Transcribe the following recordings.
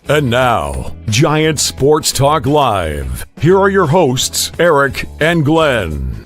And now, Giant Sports Talk Live. Here are your hosts, Eric and Glenn.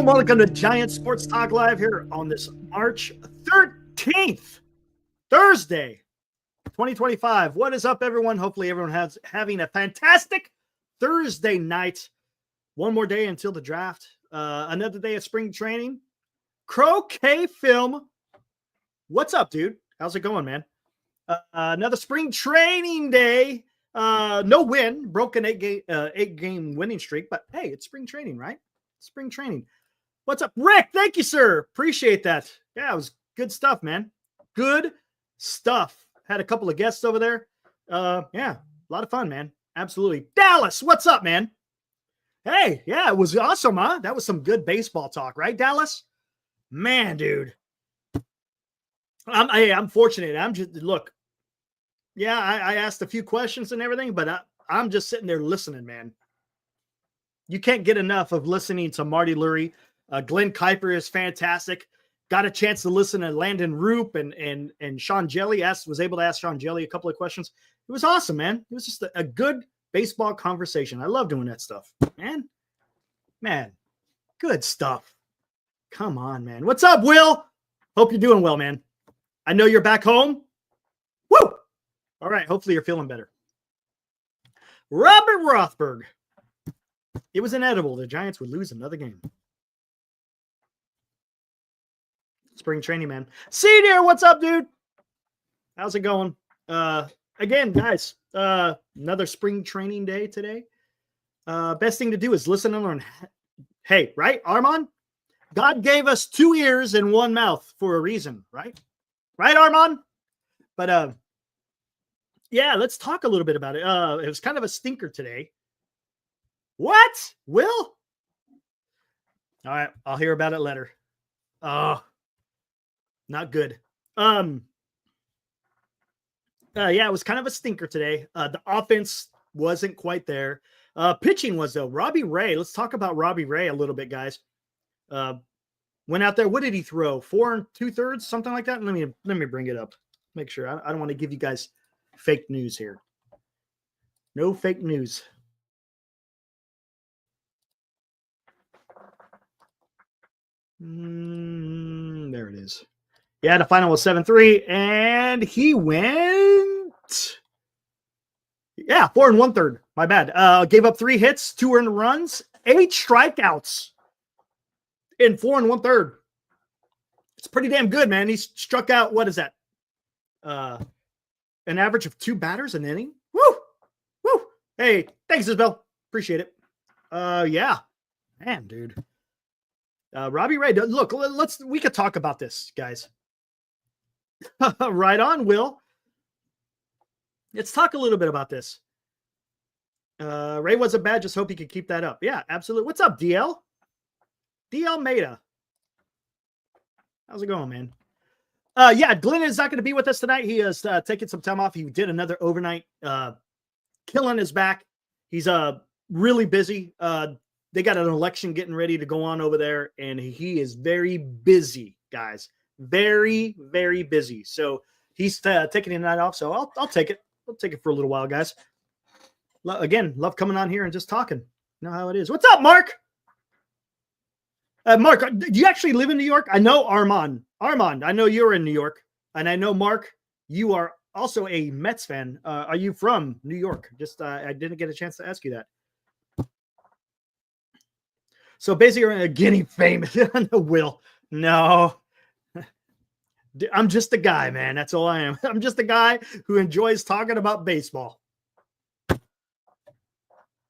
Welcome to Giant Sports Talk Live here on this March 13th, Thursday, 2025. What is up, everyone? Hopefully everyone has having a fantastic Thursday night. One more day until the draft. Another day of spring training. Croquet film. What's up, dude? How's it going, man? Another spring training day. No win. Broken eight game winning streak. But hey, it's spring training, right? Spring training. What's up, Rick? Thank you, sir. Appreciate that. Yeah, it was good stuff, man. Good stuff. Had a couple of guests over there. Yeah, a lot of fun, man. Absolutely. Dallas, what's up, man? Hey, yeah, it was awesome, huh? That was some good baseball talk, right, Dallas? Man, dude. I'm fortunate. I'm just, look, yeah, I asked a few questions and everything, but I'm just sitting there listening, man. You can't get enough of listening to Marty Lurie. Glenn Kuiper is fantastic. Got a chance to listen to Landon Roop and Sean Jelly was able to ask Sean Jelly a couple of questions. It was awesome, man. It was just a good baseball conversation. I love doing that stuff, man. Good stuff. Come on, man. What's up, Will? Hope you're doing well, man. I know you're back home. Woo! All right. Hopefully you're feeling better. Robert Rothberg. It was inevitable the Giants would lose another game. Spring training, man. See there, what's up, dude? How's it going? Again, guys, another spring training day today. Best thing to do is listen and learn. Hey, right, Armand? God gave us 2 ears and 1 mouth for a reason, right? Right, Armand? But yeah, let's talk a little bit about it. It was kind of a stinker today. What? Will? All right, I'll hear about it later. Not good. Yeah, it was kind of a stinker today. The offense wasn't quite there. Pitching was, though. Robbie Ray. Let's talk about Robbie Ray a little bit, guys. Went out there. What did he throw? 4 2/3, something like that. Let me bring it up. Make sure. I don't want to give you guys fake news here. No fake news. There it is. Yeah, the final was 7-3, and he went 4 1/3. My bad. Gave up 3 hits, 2 earned runs, 8 strikeouts in 4 1/3. It's pretty damn good, man. He struck out, what is that? An average of 2 batters an inning. Woo! Hey, thanks, Isabel. Appreciate it. Yeah. Man, dude. Robbie Ray, look, we could talk about this, guys. Right on, Will. Let's talk a little bit about this. Ray wasn't bad. Just hope he could keep that up. Yeah, absolutely. What's up, DL? DL Maida. How's it going, man? Yeah, Glenn is not going to be with us tonight. He is taking some time off. He did another overnight, killing his back. He's really busy. They got an election getting ready to go on over there, and he is very busy, guys. Very, very busy. So he's taking a night off. So I'll take it. I'll take it for a little while, guys. Again, love coming on here and just talking. You know how it is. What's up, Mark? Mark, do you actually live in New York? I know Armand. Armand, I know you're in New York. And I know, Mark, you are also a Mets fan. Are you from New York? Just I didn't get a chance to ask you that. So basically, you're getting famous. Will. No. I'm just a guy, man. That's all I am. I'm just a guy who enjoys talking about baseball.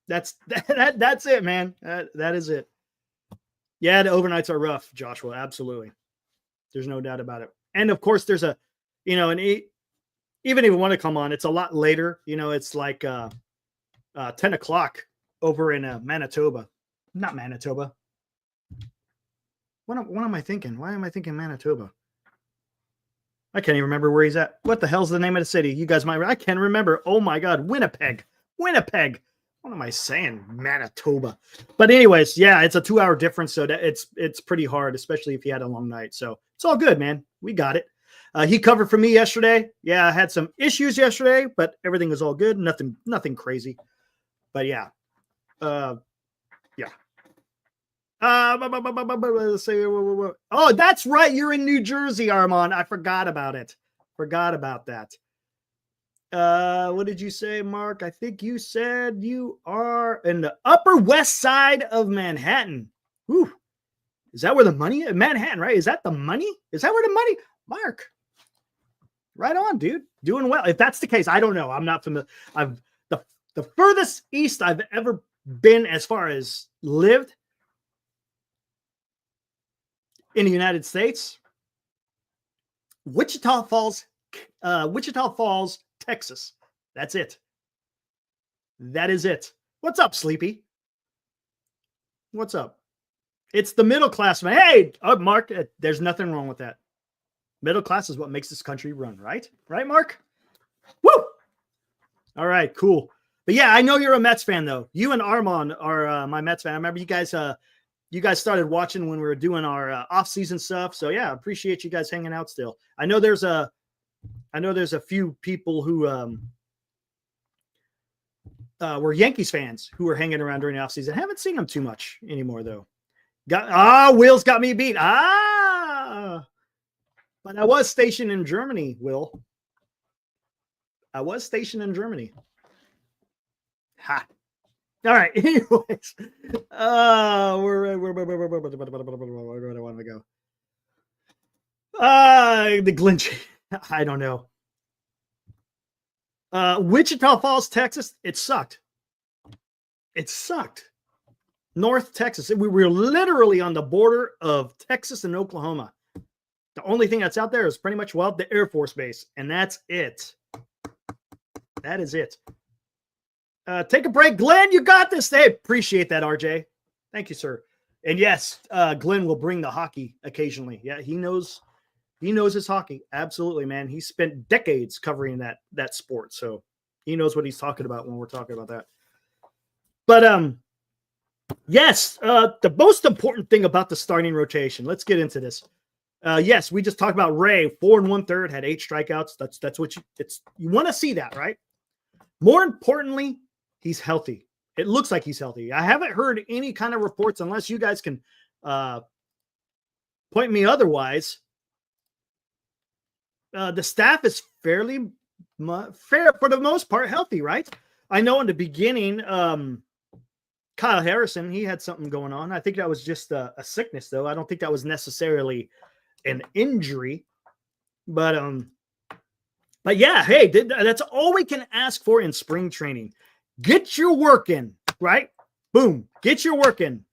That's it, man. That is it. Yeah, the overnights are rough, Joshua. Absolutely. There's no doubt about it. And of course, there's a, even if you want to come on, it's a lot later. It's like 10 o'clock over in Manitoba. Not Manitoba. What am I thinking? Why am I thinking Manitoba? I can't even remember where he's at. What the hell's the name of the city? You guys might. I can't remember. Oh my God, Winnipeg. What am I saying? Manitoba. But anyways, yeah, it's a 2-hour difference, so that it's pretty hard, especially if you had a long night. So it's all good, man. We got it. He covered for me yesterday. Yeah, I had some issues yesterday, but everything was all good. Nothing crazy. But yeah. Oh, that's right. You're in New Jersey, Armand. I forgot about it. Forgot about that. What did you say, Mark? I think you said you are in the Upper West Side of Manhattan. Whew. Is that where the money is? Manhattan, right? Is that the money? Is that where the money? Mark. Right on, dude. Doing well. If that's the case, I don't know. I'm not familiar. The furthest east I've ever been as far as lived in the United States, Wichita Falls, Texas. That's it. That is it. What's up, Sleepy? What's up? It's the middle class, man. Hey, Mark, there's nothing wrong with that. Middle class is what makes this country run, right? Right, Mark? Woo! All right, cool. But yeah, I know you're a Mets fan, though. You and Armand are my Mets fan. I remember you guys started watching when we were doing our off-season stuff. So yeah, appreciate you guys hanging out still. I know there's a few people who were Yankees fans who were hanging around during the off-season. Haven't seen them too much anymore, though. Will's got me beat. But I was stationed in Germany, Will. I was stationed in Germany. Ha. All right. Anyways, where do I want to go? The Glinch. I don't know. Wichita Falls, Texas. It sucked. North Texas. We were literally on the border of Texas and Oklahoma. The only thing that's out there is pretty much, the Air Force Base, and that's it. That is it. Take a break. Glenn, you got this. Hey, appreciate that, RJ. Thank you, sir. And yes, Glenn will bring the hockey occasionally. Yeah, he knows his hockey. Absolutely, man. He spent decades covering that sport. So he knows what he's talking about when we're talking about that. But yes, the most important thing about the starting rotation. Let's get into this. Yes, we just talked about Ray, 4 1/3, had 8 strikeouts. That's what you want to see that, right? More importantly, he's healthy. It looks like he's healthy. I haven't heard any kind of reports, unless you guys can point me otherwise. The staff is fairly fair for the most part, healthy, right? I know in the beginning, Kyle Harrison, he had something going on. I think that was just a sickness, though. I don't think that was necessarily an injury, but yeah, hey, that's all we can ask for in spring training. Get your work in, right? Boom, get your work in.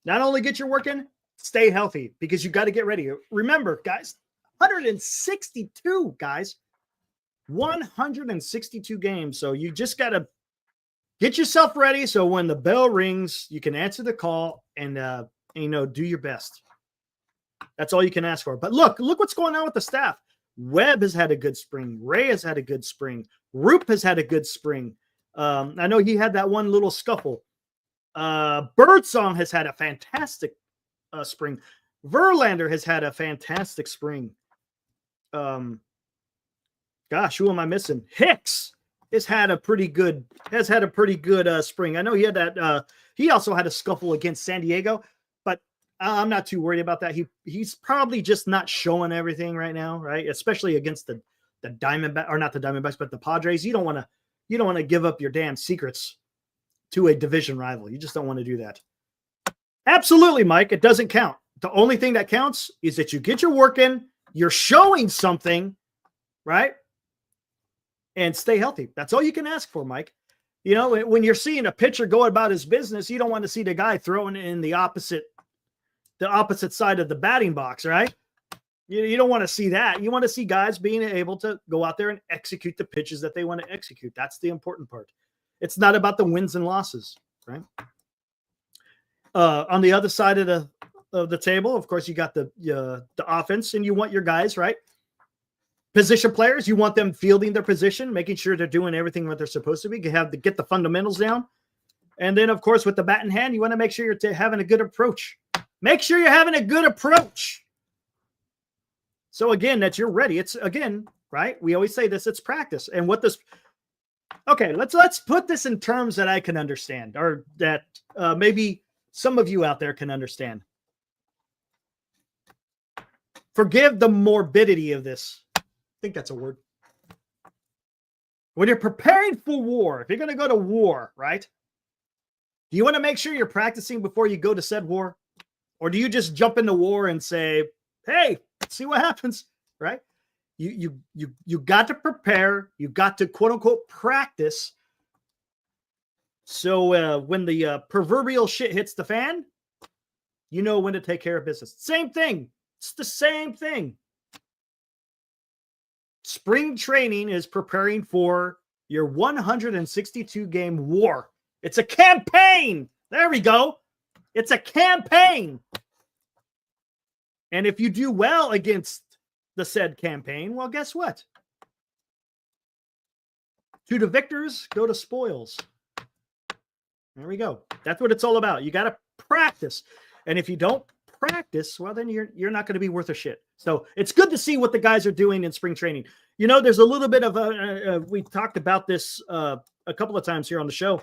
Not only get your work in, stay healthy, because you got to get ready. Remember, guys, 162 guys, 162 games. So you just got to get yourself ready. So when the bell rings, you can answer the call and do your best. That's all you can ask for. But look what's going on with the staff. Webb has had a good spring. Ray has had a good spring. Roop has had a good spring. I know he had that one little scuffle. Birdsong has had a fantastic spring. Verlander has had a fantastic spring. Gosh, who am I missing? Hicks has had a pretty good spring. I know he had that. He also had a scuffle against San Diego, but I'm not too worried about that. He's probably just not showing everything right now, right? Especially against the Diamondback, or not the Diamondbacks, but the Padres. You don't want to give up your damn secrets to a division rival. You just don't want to do that. Absolutely, Mike. It doesn't count. The only thing that counts is that you get your work in, you're showing something, right? And stay healthy. That's all you can ask for, Mike. You know, when you're seeing a pitcher go about his business, you don't want to see the guy throwing in the opposite side of the batting box, right? You don't want to see that. You want to see guys being able to go out there and execute the pitches that they want to execute. That's the important part. It's not about the wins and losses, right? On the other side of the table, of course, you got the offense, and you want your guys, right? Position players, you want them fielding their position, making sure they're doing everything what they're supposed to be. You have to get the fundamentals down. And then, of course, with the bat in hand, you want to make sure you're having a good approach. Make sure you're having a good approach. So, again, that you're ready. It's, again, right? We always say this, it's practice. And what this – okay, let's put this in terms that I can understand, or that maybe some of you out there can understand. Forgive the morbidity of this. I think that's a word. When you're preparing for war, if you're going to go to war, right? Do you want to make sure you're practicing before you go to said war? Or do you just jump into war and say, hey, see what happens, right? You got to prepare. You got to, quote unquote, practice. So when the proverbial shit hits the fan, you know when to take care of business. Same thing. It's the same thing. Spring training is preparing for your 162-game war. It's a campaign. There we go. It's a campaign. And if you do well against the said campaign, well, guess what? To the victors, go to spoils. There we go. That's what it's all about. You got to practice. And if you don't practice, well, then you're not going to be worth a shit. So it's good to see what the guys are doing in spring training. You know, there's a little bit of we talked about this a couple of times here on the show.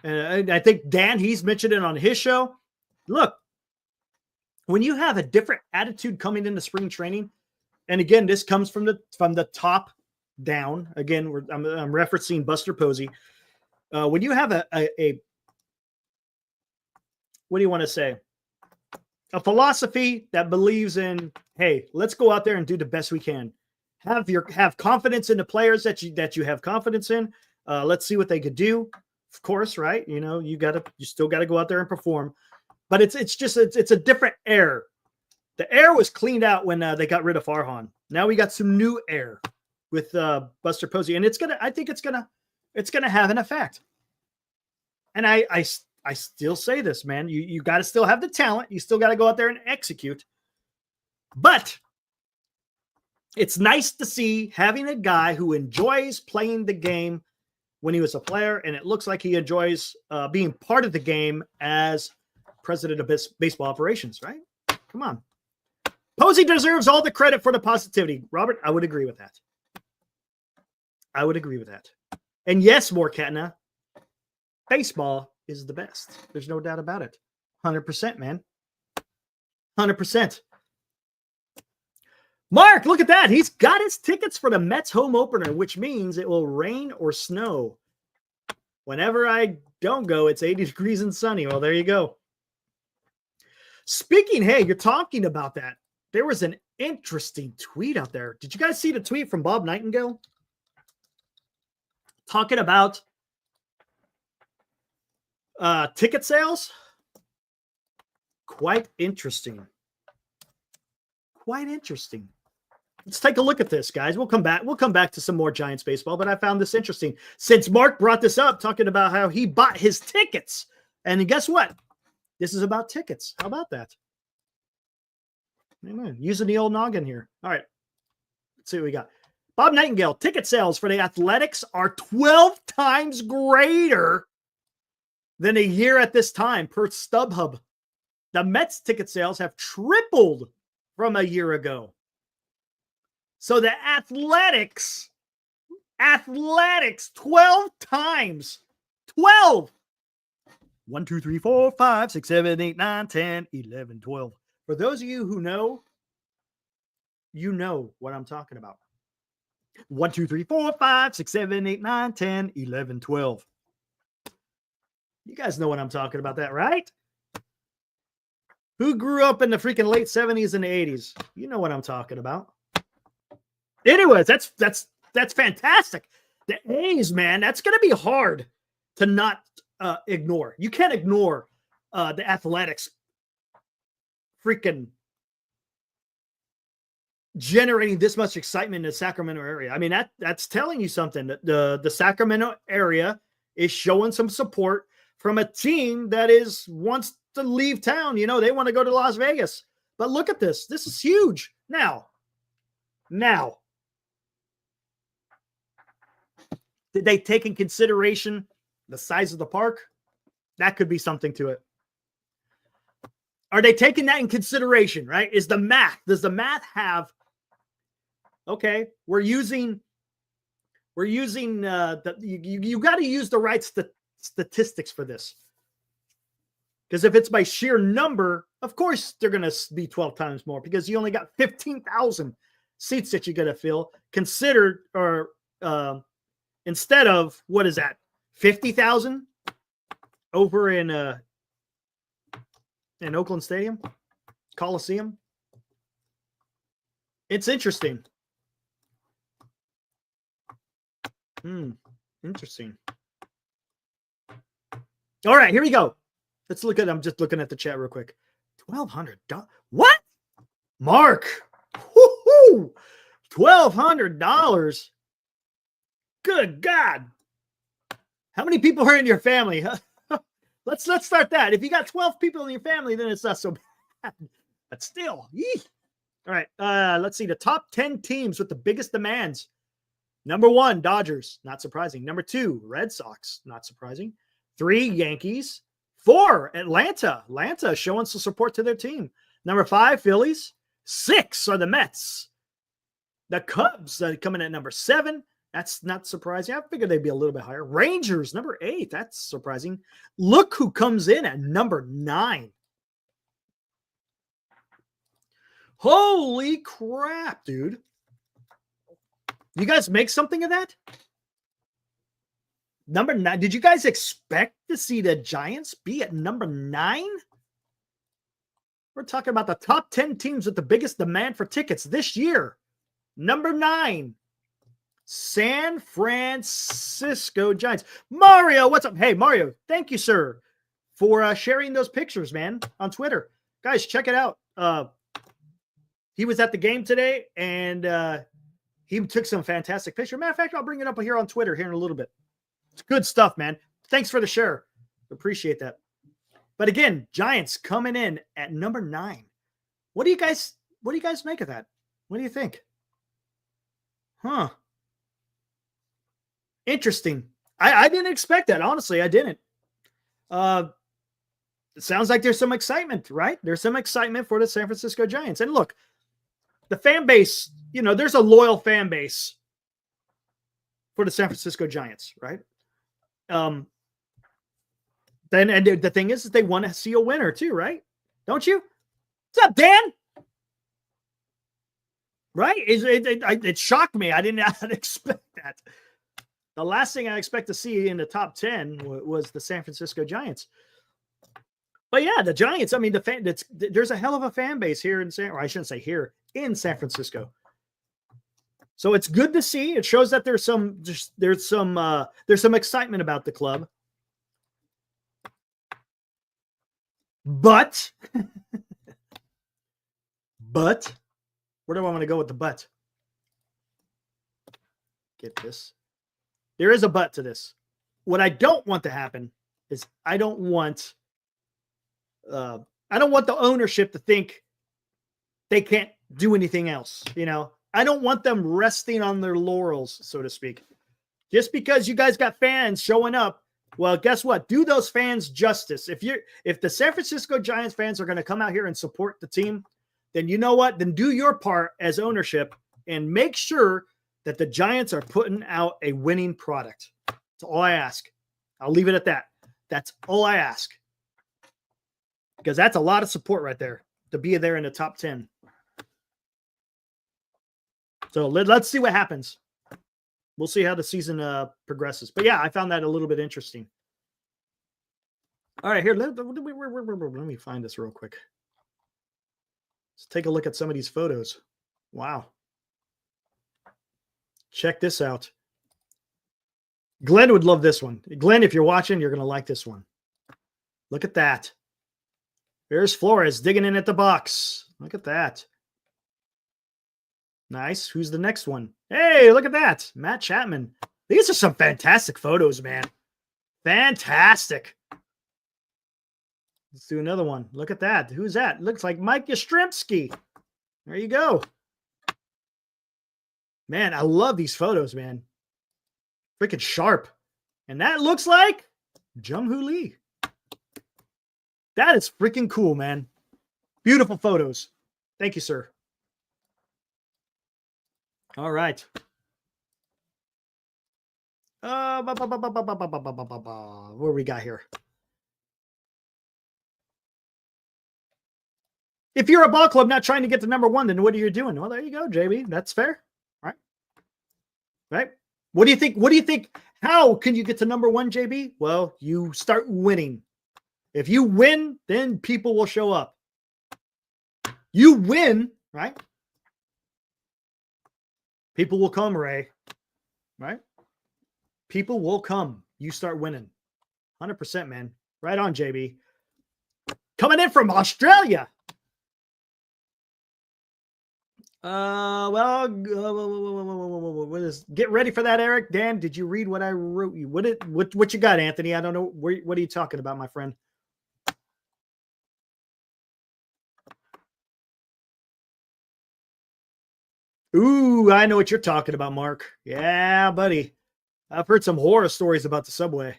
And I think Dan, he's mentioned it on his show. Look, when you have a different attitude coming into spring training, and again, this comes from the top down. Again, I'm referencing Buster Posey. When you have a what do you want to say? A philosophy that believes in, hey, let's go out there and do the best we can. Have confidence in the players that you have confidence in. Let's see what they could do. Of course, right? You know, you still got to go out there and perform. But it's a different air. The air was cleaned out when they got rid of Farhan. Now we got some new air with Buster Posey, and I think it's gonna have an effect. And I still say this, man. You got to still have the talent. You still got to go out there and execute. But it's nice to see having a guy who enjoys playing the game when he was a player, and it looks like he enjoys being part of the game as president of baseball operations, right? Come on. Posey deserves all the credit for the positivity. Robert, I would agree with that. And yes, Morkatna, baseball is the best. There's no doubt about it. 100%, man. 100%. Mark, look at that. He's got his tickets for the Mets home opener, which means it will rain or snow. Whenever I don't go, it's 80 degrees and sunny. Well, there you go. Speaking, hey, you're talking about that. There was an interesting tweet out there. Did you guys see the tweet from Bob Nightingale? Talking about ticket sales? Quite interesting. Let's take a look at this, guys. We'll come back to some more Giants baseball, but I found this interesting. Since Mark brought this up, talking about how he bought his tickets. And guess what? This is about tickets. How about that? Amen. Using the old noggin here. All right. Let's see what we got. Bob Nightingale, ticket sales for the Athletics are 12 times greater than a year at this time per StubHub. The Mets ticket sales have tripled from a year ago. So the Athletics, 12 times. 12. 1, 2, 3, 4, 5, 6, 7, 8, 9, 10, 11, 12. For those of you who know, you know what I'm talking about. 1, 2, 3, 4, 5, 6, 7, 8, 9, 10, 11, 12. You guys know what I'm talking about, that, right? Who grew up in the freaking late 70s and the 80s? You know what I'm talking about. Anyways, that's fantastic. The A's, man, that's going to be hard to not ignore. You can't ignore the Athletics freaking generating this much excitement in the Sacramento area. I mean, that's telling you something. The Sacramento area is showing some support from a team that wants to leave town. You know, they want to go to Las Vegas. But look at this. This is huge. Now, did they take in consideration the size of the park? That could be something to it. Are they taking that in consideration, right? Does the math have, okay, you got to use the right statistics for this. Because if it's by sheer number, of course they're going to be 12 times more, because you only got 15,000 seats that you got to fill, considered, or instead of, what is that, 50,000 over in Oakland Stadium, Coliseum. It's interesting. Interesting. All right, here we go. Let's look at, I'm just looking at the chat real quick. $1,200. What? Mark. Woo-hoo! $1,200. Good God. How many people are in your family? Let's start that. If you got 12 people in your family, then it's not so bad. But still, yee. All right. Let's see. The top 10 teams with the biggest demands. Number 1, Dodgers. Not surprising. Number 2, Red Sox. Not surprising. 3, Yankees. 4, Atlanta. Atlanta showing some support to their team. Number 5, Phillies. 6 are the Mets. The Cubs coming at number 7. That's not surprising. I figured they'd be a little bit higher. Rangers, number 8. That's surprising. Look who comes in at number 9. Holy crap, dude. You guys make something of that? Number 9. Did you guys expect to see the Giants be at number 9? We're talking about the top 10 teams with the biggest demand for tickets this year. Number 9. San Francisco Giants. Mario, what's up? Hey, Mario, thank you, sir, for sharing those pictures, man, on Twitter. Guys, check it out. He was at the game today, and he took some fantastic pictures. Matter of fact, I'll bring it up here on Twitter here in a little bit. It's good stuff, man. Thanks for the share. Appreciate that. But again, Giants coming in at number 9. What do you guys make of that? What do you think? Huh. Interesting. I didn't expect that. Honestly, I didn't. It sounds like there's some excitement, right? There's some excitement for the San Francisco Giants. And look, the fan base, you know, there's a loyal fan base for the San Francisco Giants, right? Then and the thing is they want to see a winner too, right? Don't you? What's up, Dan? Right? It shocked me. I didn't expect that. The last thing I expect to see in the top 10 was the San Francisco Giants. But yeah, the Giants, I mean, there's a hell of a fan base here in I shouldn't say here, in San Francisco. So it's good to see. It shows that there's some excitement about the club. But where do I want to go with the but? Get this. There is a but to this. What I don't want to happen is I don't want the ownership to think they can't do anything else. You know, I don't want them resting on their laurels, so to speak. Just because you guys got fans showing up, well, guess what? Do those fans justice. If the San Francisco Giants fans are going to come out here and support the team, then you know what? Then do your part as ownership and make sure that the Giants are putting out a winning product. That's all I ask. I'll leave it at that. That's all I ask. Because that's a lot of support right there to be there in the top 10. So let's see what happens. we'll see how the season progresses. But yeah, I found that a little bit interesting. All right, here, let me find this real quick. Let's take a look at some of these photos. Wow. Check this out. Glenn would love this one. Glenn, if you're watching, you're going to like this one. Look at that. There's Flores digging in at the box. Look at that. Nice. Who's the next one? Hey, look at that. Matt Chapman. These are some fantastic photos, man. Fantastic. Let's do another one. Look at that. Who's that? Looks like Mike Yastrzemski. There you go. Man, I love these photos, man. Freaking sharp. And that looks like Jung-Hoo Lee. That is freaking cool, man. Beautiful photos. Thank you, sir. All right. What do we got here? If you're a ball club not trying to get to number one, then what are you doing? Well, there you go, JB. That's fair. Right? Right? What do you think? What do you think? How can you get to number one, JB? Well, you start winning. If you win, then people will show up. You win, right? People will come, Ray. Right? People will come. You start winning. 100%, man. Right on, JB. Coming in from Australia. Get ready for that, Eric. Dan, did you read what I wrote you? What you got, Anthony? I don't know. What are you talking about, my friend? Ooh, I know what you're talking about, Mark. Yeah, buddy. I've heard some horror stories about the subway.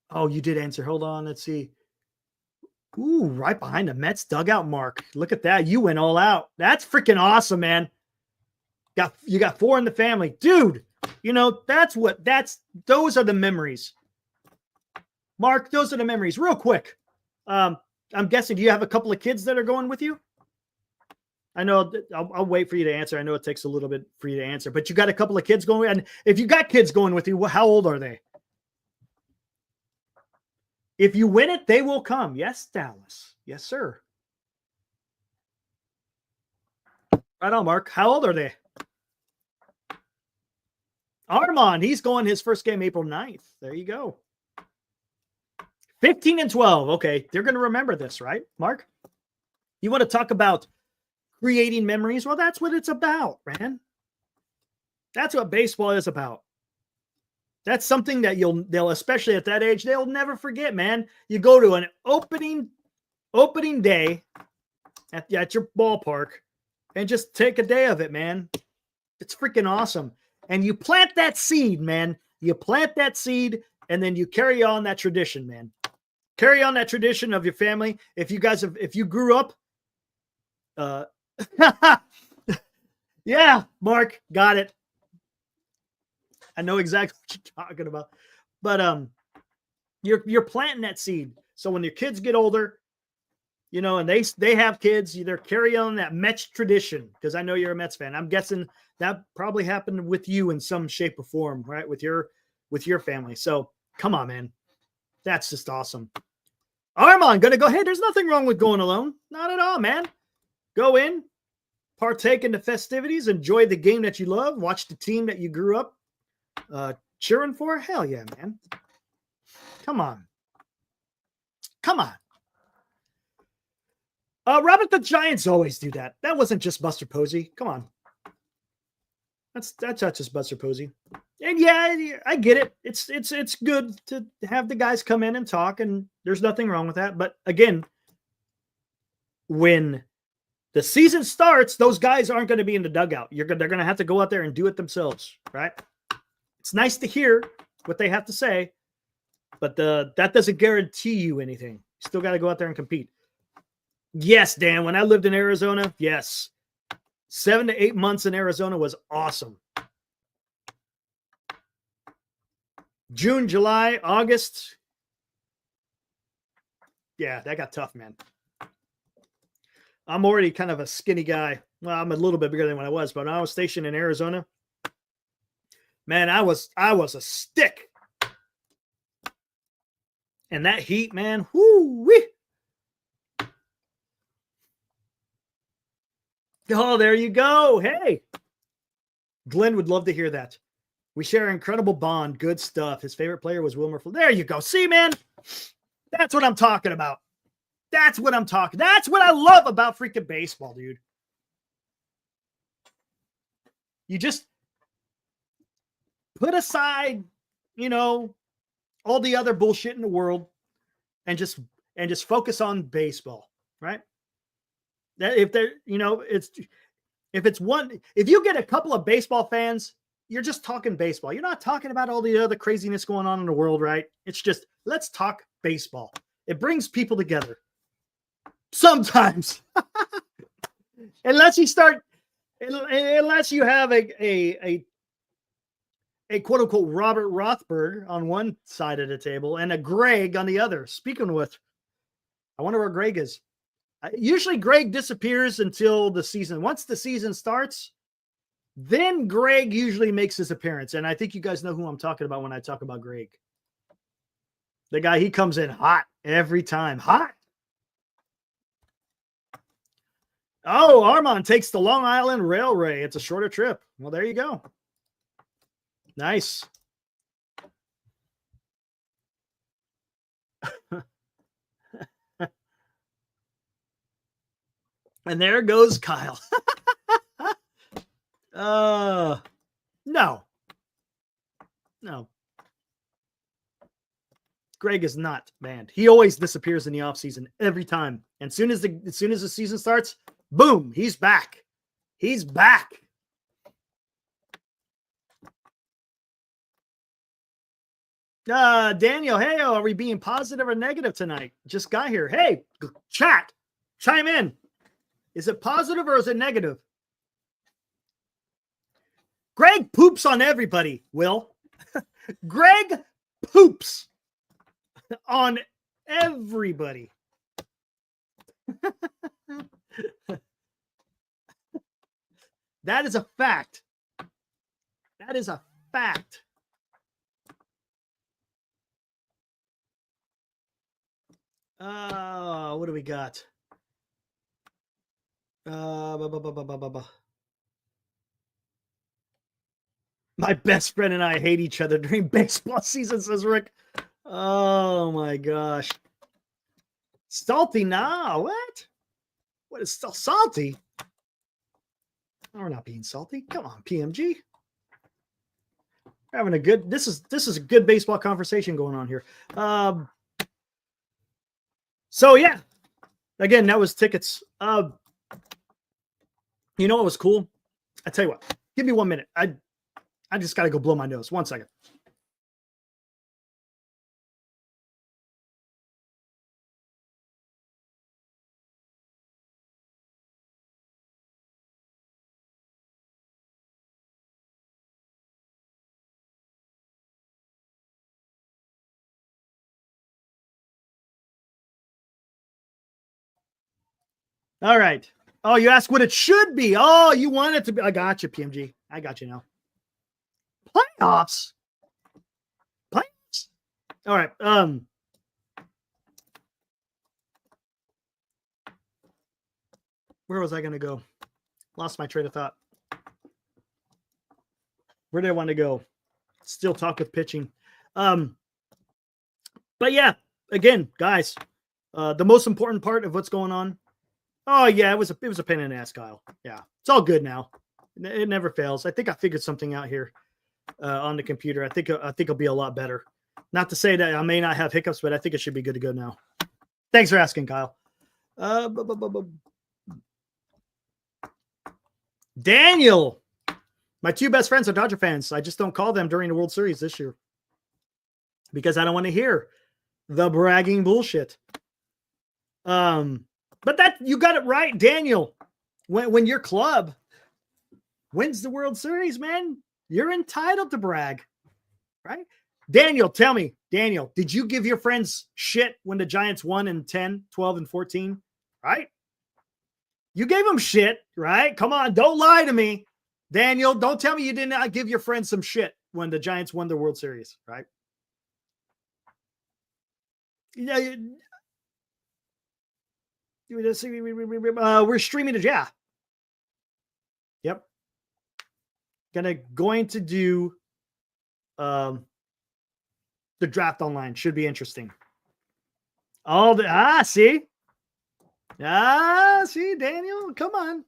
Oh, you did answer. Hold on. Let's see. Ooh, right behind the Mets dugout, Mark. Look at that. You went all out. That's freaking awesome, man. You got 4 in the family. Dude, you know, those are the memories. Mark, those are the memories. Real quick. I'm guessing, do you have a couple of kids that are going with you? I know I'll wait for you to answer. I know it takes a little bit for you to answer, but you got a couple of kids going. And if you got kids going with you, how old are they? If you win it, they will come. Yes, Dallas. Yes, sir. Right on, Mark. How old are they? Armand, he's going his first game April 9th. There you go. 15 and 12. Okay, they're going to remember this, right, Mark? You want to talk about creating memories? Well, that's what it's about, man. That's what baseball is about. That's something that they'll, especially at that age, they'll never forget, man. You go to an opening day at your ballpark and just take a day of it, man. It's freaking awesome. And you plant that seed, man. You plant that seed, and then you carry on that tradition, man. Carry on that tradition of your family. If you grew up, yeah, Mark, got it. I know exactly what you're talking about, but you're planting that seed. So when your kids get older, you know, and they have kids, either carry on that Mets tradition, because I know you're a Mets fan. I'm guessing that probably happened with you in some shape or form, right? With your family. So come on, man, that's just awesome. Armand, gonna go ahead. There's nothing wrong with going alone, not at all, man. Go in, partake in the festivities, enjoy the game that you love, watch the team that you grew up cheering for. Hell yeah, man. Come on. Robert, the Giants always do that. That wasn't just Buster Posey. Come on. That's not just Buster Posey. And yeah, I get it. It's good to have the guys come in and talk, and there's nothing wrong with that. But again, when the season starts, those guys aren't going to be in the dugout. They're going to have to go out there and do it themselves, right? It's nice to hear what they have to say, but that doesn't guarantee you anything. You still got to go out there and compete. Yes, Dan, when I lived in Arizona, yes. 7 to 8 months in Arizona was awesome. June, July, August. Yeah, that got tough, man. I'm already kind of a skinny guy. Well, I'm a little bit bigger than when I was, but when I was stationed in Arizona, man, I was a stick. And that heat, man, whoo-wee. Oh, there you go. Hey, Glenn would love to hear that. We share an incredible bond. Good stuff. His favorite player was Wilmer. There you go. See, man, that's what I'm talking about. That's what I'm talking. That's what I love about freaking baseball, dude. You just put aside, all the other bullshit in the world and just focus on baseball, right? That if you get a couple of baseball fans, you're just talking baseball. You're not talking about all the other craziness going on in the world, right? It's just, let's talk baseball. It brings people together. Sometimes. unless you have a quote unquote Robert Rothberg on one side of the table and a Greg on the other. Speaking with, I wonder where Greg is. Usually Greg disappears until the season. Once the season starts, then Greg usually makes his appearance. And I think you guys know who I'm talking about when I talk about Greg. The guy, he comes in hot every time. Hot. Oh, Armand takes the Long Island Railway. It's a shorter trip. Well, there you go. Nice. And there goes Kyle. No. Greg is not banned. He always disappears in the offseason every time. And as soon as the season starts, boom, he's back. He's back. Daniel, hey, are we being positive or negative tonight? Just got here. Hey, chat, chime in. Is it positive or is it negative? Greg poops on everybody, Will. Greg poops on everybody. That is a fact. That is a fact. What do we got? My best friend and I hate each other during baseball season, says Rick. Oh my gosh. Salty now. What? What is still salty? We're not being salty. Come on, PMG. We're having a good, this is a good baseball conversation going on here. So yeah, again, that was tickets. You know what was cool? I tell you what, give me 1 minute. I just got to go blow my nose. 1 second. All right. Oh, you asked what it should be. Oh, you want it to be. I got you, PMG. I got you now. Playoffs. Playoffs. All right. Where was I going to go? Lost my train of thought. Where did I want to go? Still talk with pitching. But yeah, again, guys, the most important part of what's going on. Oh yeah, it was a pain in the ass, Kyle. Yeah, it's all good now. It never fails. I think I figured something out here on the computer. I think it'll be a lot better. Not to say that I may not have hiccups, but I think it should be good to go now. Thanks for asking, Kyle. Daniel, my two best friends are Dodger fans. I just don't call them during the World Series this year because I don't want to hear the bragging bullshit. But that you got it right, Daniel. When your club wins the World Series, man, you're entitled to brag, right? Daniel, tell me, Daniel, did you give your friends shit when the Giants won in 10, 12, and 14? Right? You gave him shit, right? Come on, don't lie to me. Daniel, don't tell me you did not give your friend some shit when the Giants won the World Series, right? Yeah, we're streaming it. Yeah. Yep. Going to do the draft online. Should be interesting. See, Daniel, come on.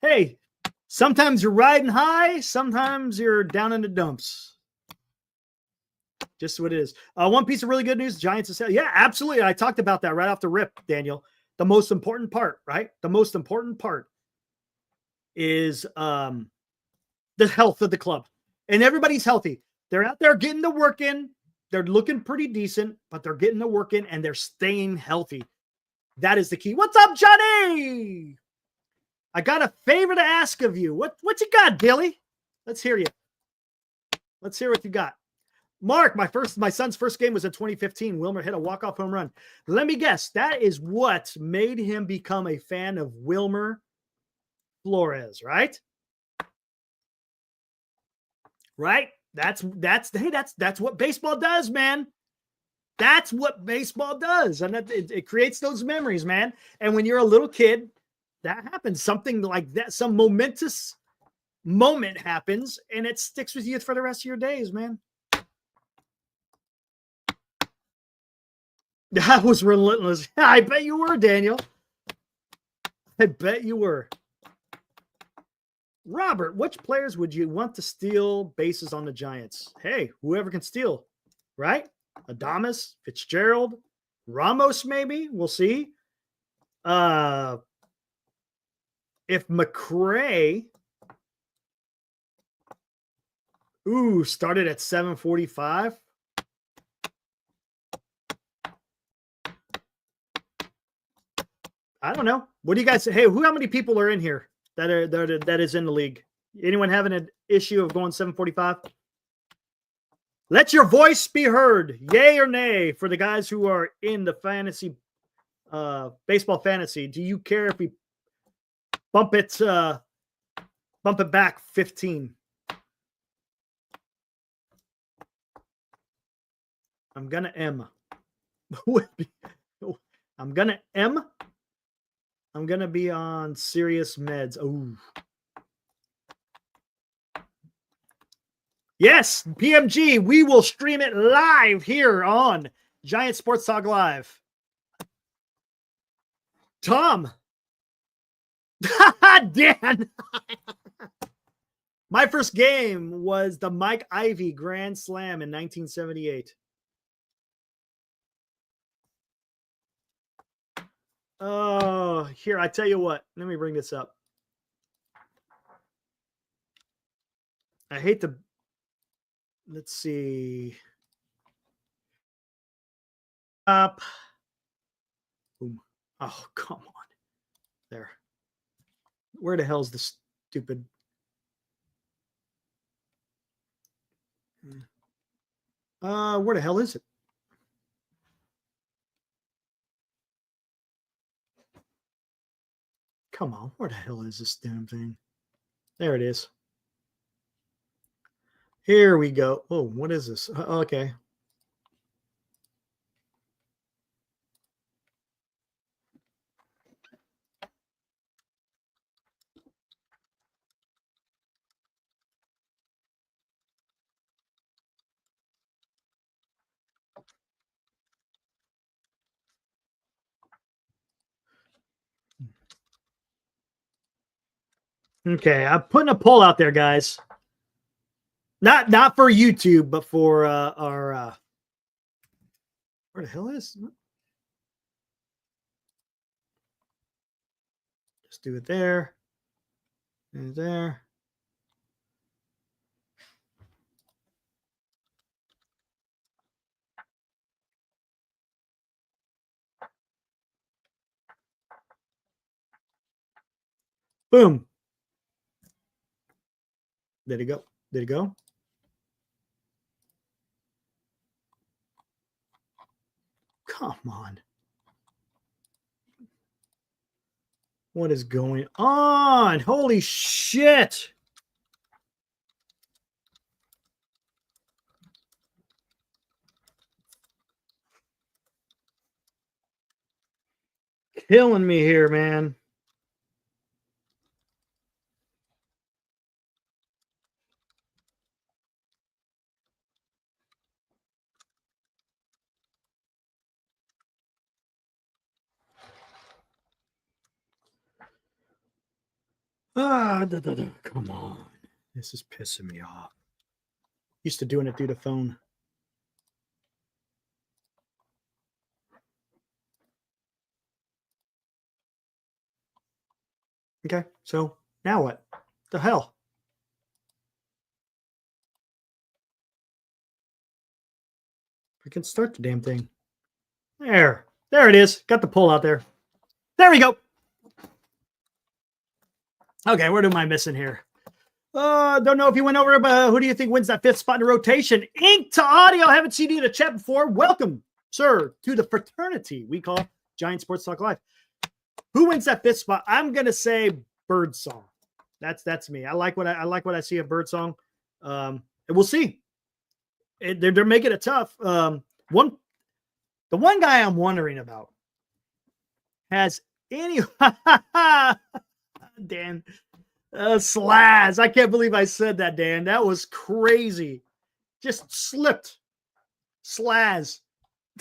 Hey, sometimes you're riding high, sometimes you're down in the dumps. Just what it is. One piece of really good news: Giants is yeah, absolutely. I talked about that right off the rip, Daniel. The most important part, right? The most important part is the health of the club, and everybody's healthy. They're out there getting the work in. They're looking pretty decent, but they're getting the work in and they're staying healthy. That is the key. What's up, Johnny? I got a favor to ask of you. What you got, Billy? Let's hear you. Let's hear what you got. Mark, my son's first game was in 2015. Wilmer hit a walk-off home run. Let me guess. That is what made him become a fan of Wilmer Flores, right? Right? That's what baseball does, man. That's what baseball does. And it creates those memories, man. And when you're a little kid, that happens. Something like that, some momentous moment happens, and it sticks with you for the rest of your days, man. That was relentless. I bet you were, Daniel. I bet you were. Robert, which players would you want to steal bases on the Giants? Hey, whoever can steal, right? Adames, Fitzgerald, Ramos, maybe. We'll see. If McRae started at 745. I don't know. What do you guys say? Hey, how many people are in here that is in the league? Anyone having an issue of going 745? Let your voice be heard, yay or nay, for the guys who are in the fantasy, baseball fantasy. Do you care if we bump it back 15? I'm gonna M. I'm gonna be on serious meds. Oh. Yes, PMG, we will stream it live here on Giant Sports Talk Live. Tom. Dan. My first game was the Mike Ivy Grand Slam in 1978. Oh, here, I tell you what. Let me bring this up. I hate to... Let's see. Up. Boom. Oh, come on. There. Where the hell's the stupid... where the hell is it? Come on, where the hell is this damn thing? There it is. Here we go. Oh, what is this? Okay. Okay, I'm putting a poll out there, guys. Not for YouTube, but for our where the hell is? Just do it there. And there. Boom. Did it go? Did it go? Come on. What is going on? Holy shit. Killing me here, man. Come on. This is pissing me off. Used to doing it through the phone. Okay, so now what? The hell? I can start the damn thing. There it is. Got the pull out there. There we go. Okay, what am I missing here? Don't know if you went over, but who do you think wins that 5th spot in the rotation? Ink to audio. I haven't seen you in the chat before. Welcome, sir, to the fraternity we call Giant Sports Talk Live. Who wins that 5th spot? I'm gonna say Birdsong. That's me. I like what I see of Birdsong. And we'll see. They're making it tough. The one guy I'm wondering about has any Dan Slaz. I can't believe I said that, Dan. That was crazy. Just slipped. Slaz.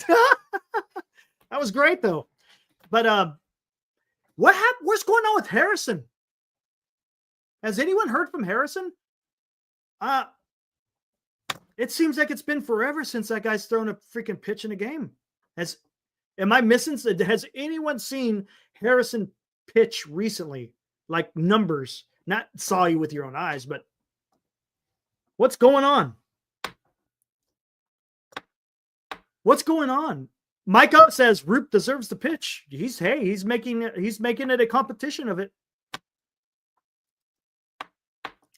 That was great though. But what happened? What's going on with Harrison? Has anyone heard from Harrison? It seems like it's been forever since that guy's thrown a freaking pitch in a game. Am I missing? Has anyone seen Harrison pitch recently? Like numbers, not saw you with your own eyes, but what's going on? What's going on? Mike Up says Roop deserves the pitch. He's making it a competition of it.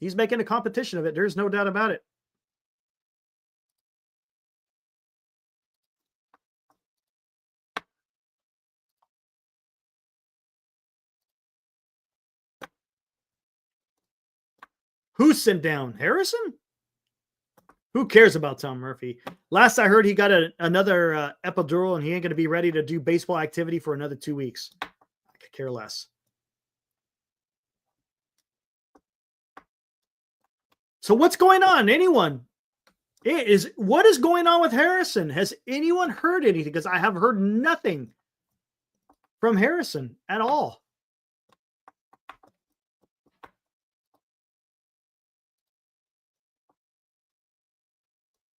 He's making a competition of it. There's no doubt about it. Who sent down Harrison? Who cares about Tom Murphy? Last I heard, he got another epidural, and he ain't going to be ready to do baseball activity for another 2 weeks. I could care less. So what's going on? Anyone? What is going on with Harrison? Has anyone heard anything? Because I have heard nothing from Harrison at all.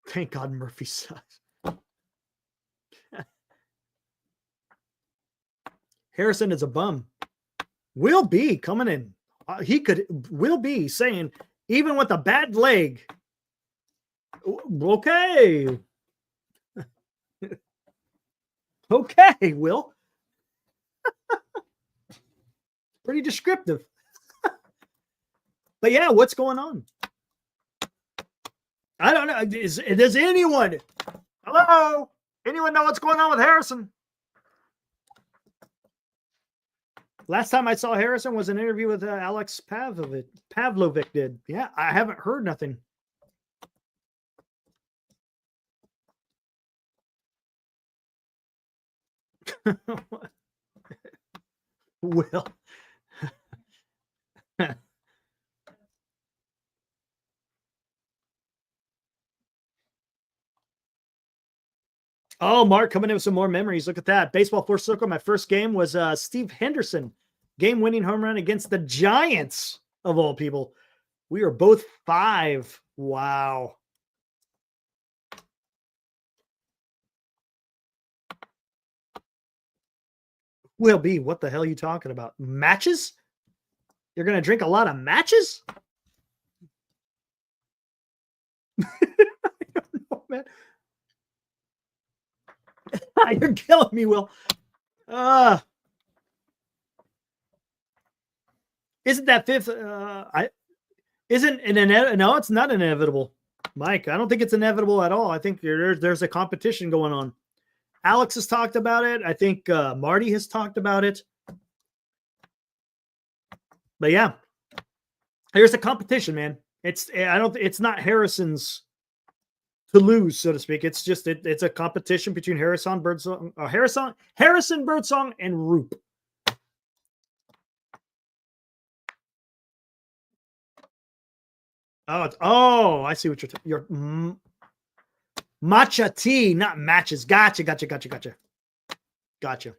Thank God Murphy sucks. Harrison is a bum. Will be coming in. Will be saying, even with a bad leg. Okay. Okay, Will. Pretty descriptive. But yeah, what's going on? I don't know. Does anyone? Hello? Anyone know what's going on with Harrison? Last time I saw Harrison was an interview with Alex Pavlovic did. Yeah, I haven't heard nothing. Will. Oh, Mark coming in with some more memories. Look at that. Baseball Fourth Circle. My first game was Steve Henderson. Game-winning home run against the Giants, of all people. We are both 5. Wow. Will be. What the hell are you talking about? Matches? You're going to drink a lot of matches? I don't know, man. You're killing me, Will. Isn't that 5th? No, it's not inevitable, Mike. I don't think it's inevitable at all. I think there's a competition going on. Alex has talked about it. I think Marty has talked about it. But yeah, here's the competition, man. It's not Harrison's to lose, so to speak. It's just it's a competition between Harrison Birdsong and Roop. I see what you're matcha tea, not matches. Gotcha.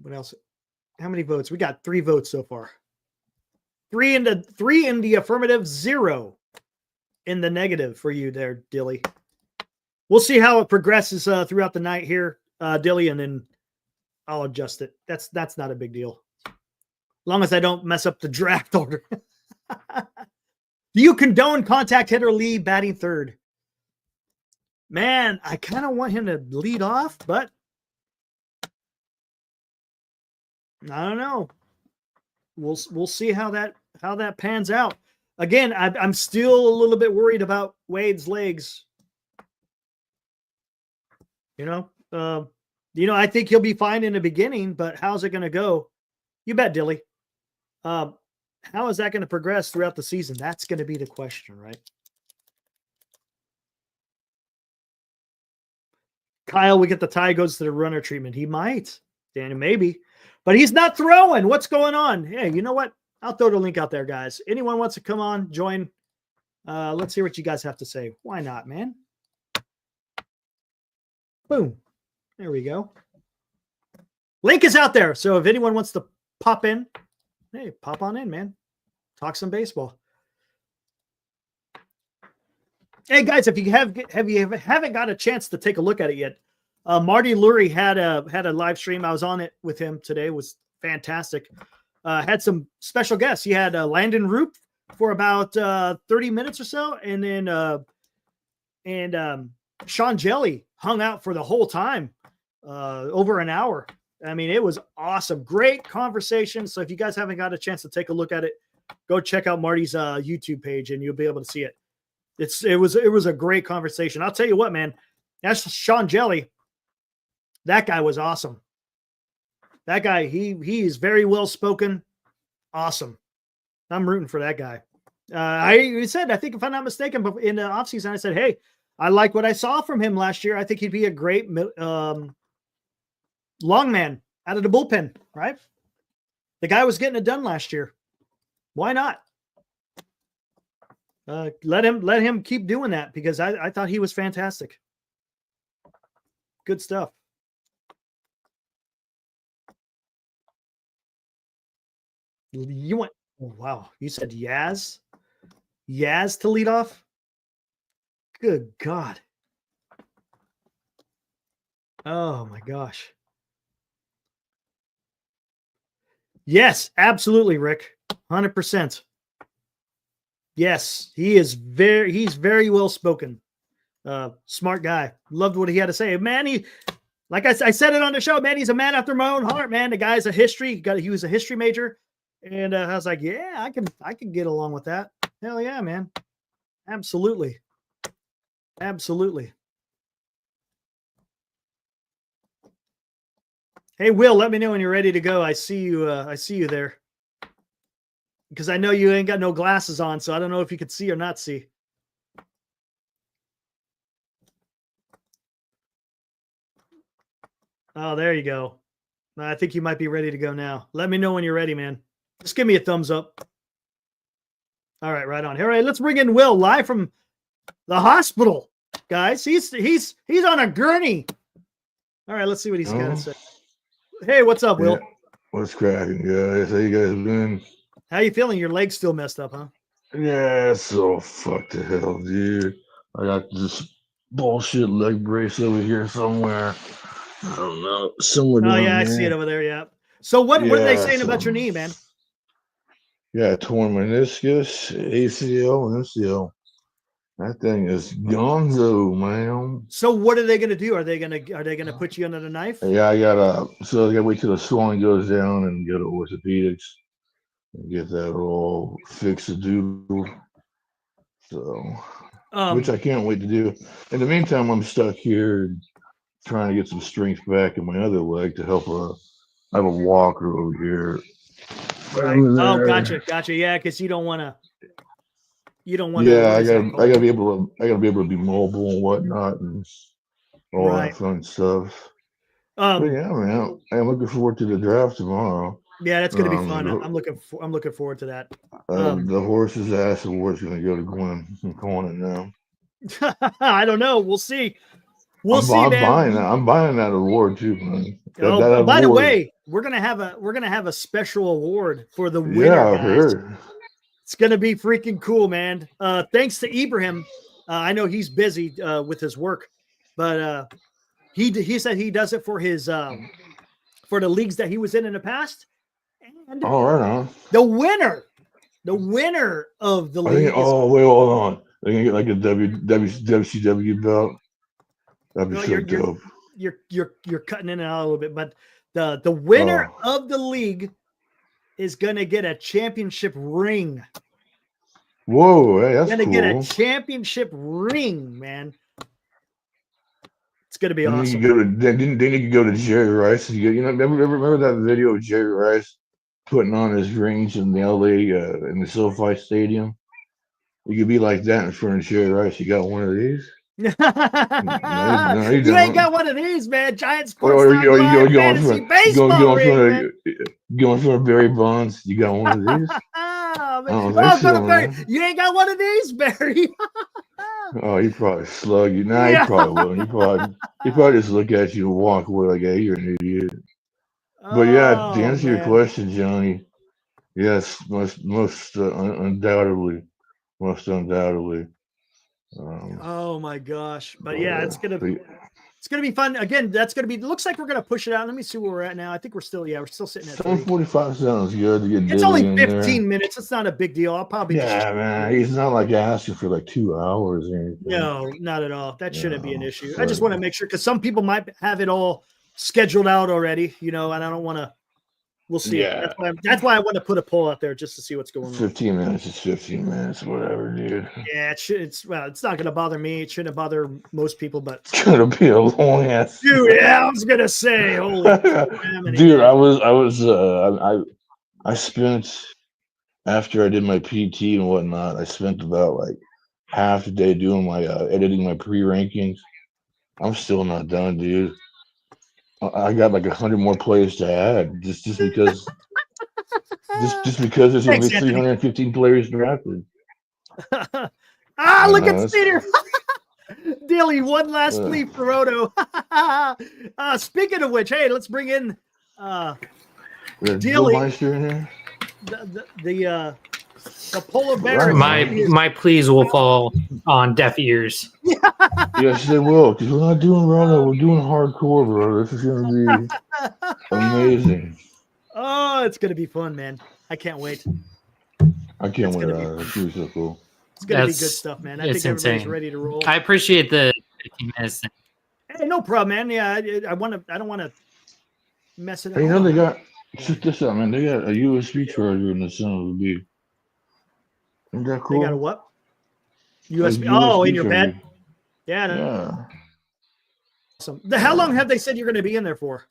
What else? How many votes? We got 3 votes so far. 3 in the affirmative, 0 in the negative for you there, Dilly. We'll see how it progresses throughout the night here, Dilly, and then I'll adjust it. That's not a big deal. As long as I don't mess up the draft order. Do you condone contact hitter Lee batting third? Man, I kind of want him to lead off, but I don't know. We'll see how that pans out. Again, I'm still a little bit worried about Wade's legs. I think he'll be fine in the beginning, but how's it going to go? You bet, Dilly. How is that going to progress throughout the season? That's going to be the question, right? Kyle, we get the tie, goes to the runner treatment. He might. Daniel, maybe. But he's not throwing. What's going on? Hey, you know what? I'll throw the link out there, guys. Anyone wants to come on, join. Let's hear what you guys have to say. Why not, man? Boom. There we go. Link is out there. So if anyone wants to pop in, hey, pop on in, man. Talk some baseball. Hey, guys, if you haven't got a chance to take a look at it yet, Marty Lurie had a live stream. I was on it with him today. It was fantastic. Had some special guests. He had Landon Roop for about 30 minutes or so, and then Sean Jelly hung out for the whole time, over an hour. I mean, it was awesome. Great conversation. So if you guys haven't got a chance to take a look at it, go check out Marty's YouTube page, and you'll be able to see it. It was a great conversation. I'll tell you what, man. That's Sean Jelly. That guy was awesome. That guy, he is very well spoken. Awesome. I'm rooting for that guy. I said, I think if I'm not mistaken, but in the offseason, I said, hey, I like what I saw from him last year. I think he'd be a great long man out of the bullpen, right? The guy was getting it done last year. Why not? Let him keep doing that, because I thought he was fantastic. Good stuff. You went, oh, wow. You said Yaz to lead off? Good God. Oh my gosh. Yes, absolutely, Rick. 100%. Yes, he's very well spoken. Smart guy. Loved what he had to say. Man, like I said it on the show, man, he's a man after my own heart, man. The guy's a history. He was a history major. And I was like, yeah, I can get along with that. Hell yeah, man. Absolutely. Absolutely. Hey, Will, let me know when you're ready to go. I see you there. Because I know you ain't got no glasses on, so I don't know if you could see or not see. Oh, there you go. I think you might be ready to go now. Let me know when you're ready, man. Just give me a thumbs up. All right, right on. All right, let's bring in Will live from the hospital, guys. He's on a gurney. All right, let's see what he's got to say. Hey, what's up, Will? Yeah. What's cracking, guys? How you guys doing? How you feeling? Your leg's still messed up, huh? Yeah, so fuck the hell, dude. I got this bullshit leg brace over here somewhere. I don't know. Somewhere. Oh yeah, I see it over there. Yeah. So what are they saying about your knee, man? Yeah, torn meniscus, ACL, and MCL. That thing is gonzo, man. So what are they gonna do? Are they gonna put you under the knife? Yeah, I gotta wait till the swelling goes down and go to orthopedics and get that all fixed to do. So, which I can't wait to do. In the meantime, I'm stuck here trying to get some strength back in my other leg to help I have a walker over here. Right. Oh, gotcha. Yeah, because you don't want to. Yeah, I gotta be able to be mobile and whatnot and all that fun stuff. But yeah, man, I'm looking forward to the draft tomorrow. Yeah, that's gonna be fun. I'm looking forward to that. The horse's ass award's gonna go to Gwen. I'm calling it now. I don't know. We'll see. We'll see, man. I'm buying that award too, man. By the way, we're gonna have a special award for the winner. Yeah, I guys. heard. It's gonna be freaking cool, man. Thanks to Ibrahim. I know he's busy with his work, but he said he does it for his for the leagues that he was in the past. And right on. The winner of the league. Wait, hold on. They're gonna get like a WCW belt. That'd be so dope. You're cutting in and out a little bit, but the winner of the league is gonna get a championship ring. Whoa, hey, that's gonna cool. Get a championship ring, man. It's gonna be awesome. Then you can go to Jerry Rice. Remember that video of Jerry Rice putting on his rings in the LA in the SoFi Stadium? You could be like that in front of Jerry Rice. You got one of these? No, you ain't got one of these, man. Giant Sports Fantasy Baseball ring, going for Barry Bonds. You got one of these? You ain't got one of these, Barry. Oh, he probably slug you. Nah, he probably wouldn't. He probably just look at you and walk away like, hey, you're an idiot. But yeah, to answer your question, Johnny, yes, most undoubtedly. Oh my gosh! But yeah, it's gonna be fun. Again, that's gonna be. Looks like we're gonna push it out. Let me see where we're at now. I think we're still sitting at 7:45 sounds good to get. It's only 15 minutes. It's not a big deal. I'll probably. Man, he's not like asking for like 2 hours or anything. No, not at all. That shouldn't be an issue. I just want to make sure because some people might have it all scheduled out already, and I don't want to. We'll see. Yeah. That's why I want to put a poll out there just to see what's going on. 15 minutes is 15 minutes, whatever, dude. Yeah, it's not going to bother me. It shouldn't bother most people, but it's going to be a long ass. Dude, yeah, I was going to say, holy dude, I spent after I did my PT and whatnot, I spent about like half the day doing my editing my pre-rankings. I'm still not done, dude. I got like 100 more players to add just because just because there's only 315 players drafted. Look at Peter. Dilly, one last plea for Odo. Speaking of which, hey, let's bring in Dilly. The polar bear. My pleas will fall on deaf ears. Yes, they will, because we're not doing Rono, we're doing hardcore, bro. This is gonna be amazing. Oh, it's gonna be fun, man. I can't wait. I can't wait. It's gonna be so cool. It's gonna be good stuff, man. I think everybody's ready to roll. I appreciate the 15 minutes. Hey, no problem, man. Yeah, I don't want to mess it up. Hey, they got check this out, man. They got a USB charger in the center of the beat. Isn't that cool? They got a what? USB. Oh, in your bed. Yeah. Awesome. How long have they said you're going to be in there for?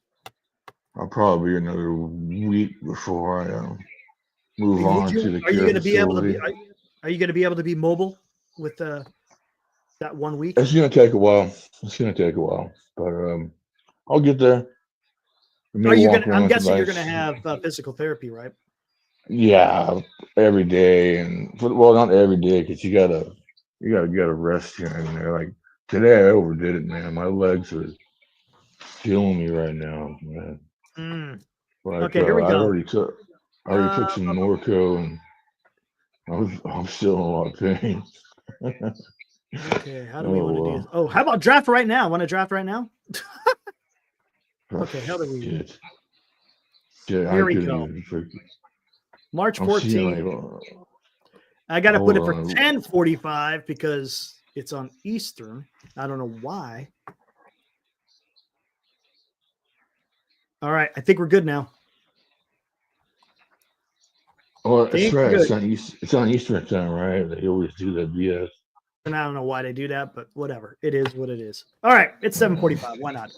I'll probably be another week before I move on to the. Are you going to be able to be? Are you going to be able to be mobile with that 1 week? It's going to take a while. But I'll get there. I'm guessing you're going to have physical therapy, right? Yeah, every day, well, not every day, because you gotta rest here and there. Like today, I overdid it, man. My legs are killing me right now, man. Okay, here we go. I already took some Norco, and I'm still in a lot of pain. Okay, how do we want to do this? Oh, how about draft right now? Want to draft right now? Okay, how do we? Here we go. March 14th. I got to put it for 10:45 because it's on Eastern. I don't know why. All right, I think we're good now. Oh, that's right. It's on Eastern time, right? They always do that BS. And I don't know why they do that, but whatever. It is what it is. All right, it's 7:45. Why not?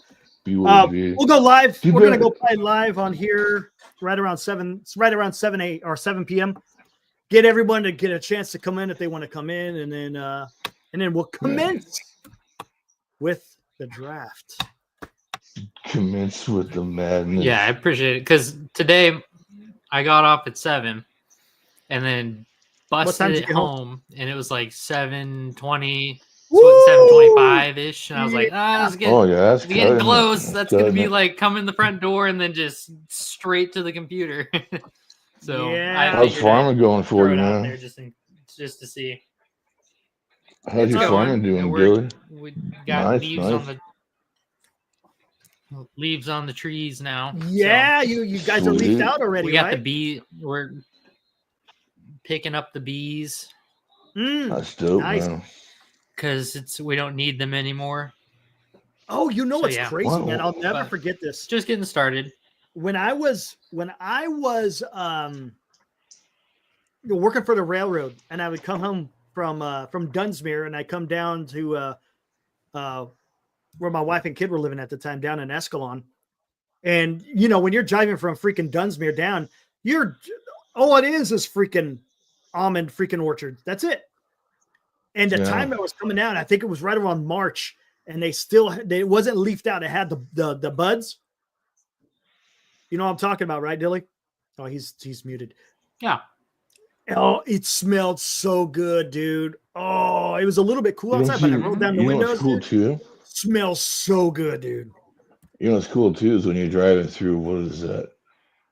Be what it be. We'll go live. You We're bet. gonna go play live on here right around 7. It's right around 7 p.m. Get everyone to get a chance to come in if they want to come in, and then we'll commence with the draft. Commence with the madness. Yeah, I appreciate it because today I got off at 7 and then busted did you it get home, and it was like 7:20, Woo! 7:25 ish, and I was like, Yeah. That's it's getting cutting close. it. That's gonna be like come in the front door and then just straight to the computer. So Yeah. How's figured farming going for throw you, it out man? there just to see. How's It's your going. farming doing, We're- Billy? We got Nice, leaves nice. on the trees now. Yeah, you guys are leafed Sweet. out already, We got right? the bee. We're picking up the bees That's dope, nice. man. because we don't need them anymore. Oh, you know So, what's yeah. crazy, Wow. man? I'll never But- forget this. Just getting started. When I was working for the railroad, and I would come home from Dunsmuir, and I come down to where my wife and kid were living at the time, down in Escalon. And when you're driving from freaking Dunsmuir down, all it is freaking almond freaking orchard. That's it. And the time that was coming out, I think it was right around March, and it wasn't leafed out. It had the buds. You know what I'm talking about, right, Dilly? Oh, he's muted. Yeah. Oh, it smelled so good, dude. Oh, it was a little bit cool outside, but I rolled down the You know windows. what's cool dude. too? Smells so good, dude. You know what's cool too is when you're driving through, what is that?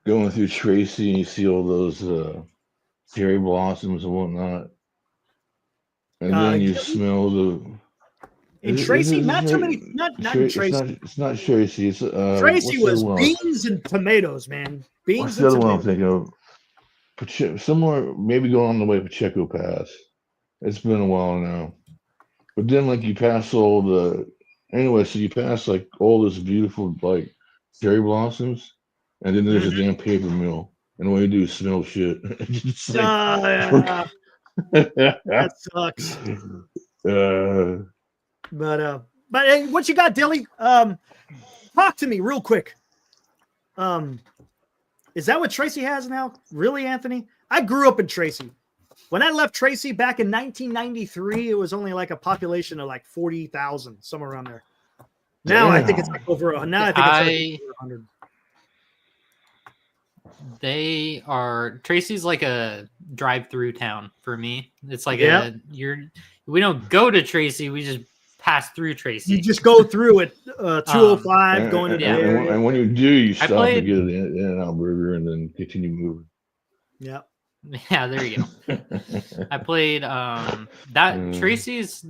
Going through Tracy and you see all those cherry blossoms and whatnot. And then you smell the. In Tracy, not too many, not in Tracy. It's not Tracy. It's Tracy what's was the other one? beans and tomatoes, man. Beans What's and the other one I'm tomatoes. thinking of? Somewhere, maybe going on the way to Pacheco Pass. It's been a while now. But then, like, you pass all the. Anyway, so you pass, like, all this beautiful, like, cherry blossoms, and then there's a damn paper mill. And all you do is smell shit. It's like, Yeah. That sucks. But hey, what you got, Dilly? Talk to me real quick. Is that what Tracy has now? Really, Anthony? I grew up in Tracy. When I left Tracy back in 1993, it was only like a population of like 40,000, somewhere around there. Now I think it's like over. Now I think it's like over 100. They are Tracy's like a drive-through town for me. It's like we don't go to Tracy, we just pass through Tracy. You just go through it, 205 going to the area. And when you do, you stop played- and get an In-N-Out burger and then continue moving. Yeah. Yeah, there you go. I played Tracy's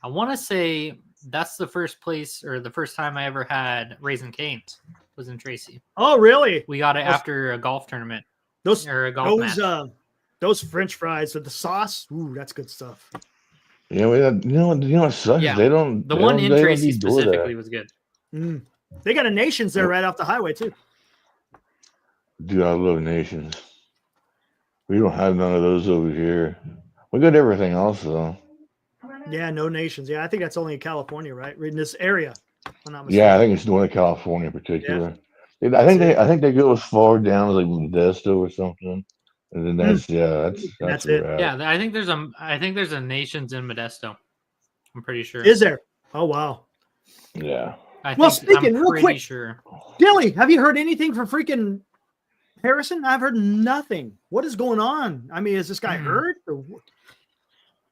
I want to say that's the first place or the first time I ever had Raisin Cane's was in Tracy. Oh, really? We got it after a golf tournament. Those match. Those French fries with the sauce. Ooh, that's good stuff. Yeah, you know what sucks? Yeah. They don't. The they one don't- in they don't Tracy do specifically DoorDash. was good. They got a Nations there right off the highway too. Dude, I love Nations. We don't have none of those over here. We got everything else though. Yeah, no Nations. Yeah, I think that's only in California, right? In this area. if I'm not Yeah, I mistaken. think it's Northern California in particular. I think they go as far down as like Modesto or something, and then that's That's where it. we're at. Yeah, I think there's a Nations in Modesto. I'm pretty sure. Is there? Oh wow. Yeah. Well, speaking real pretty quick, sure. Dilly, have you heard anything from freaking Harrison? I've heard nothing. What is going on? I mean, is this guy hurt? Or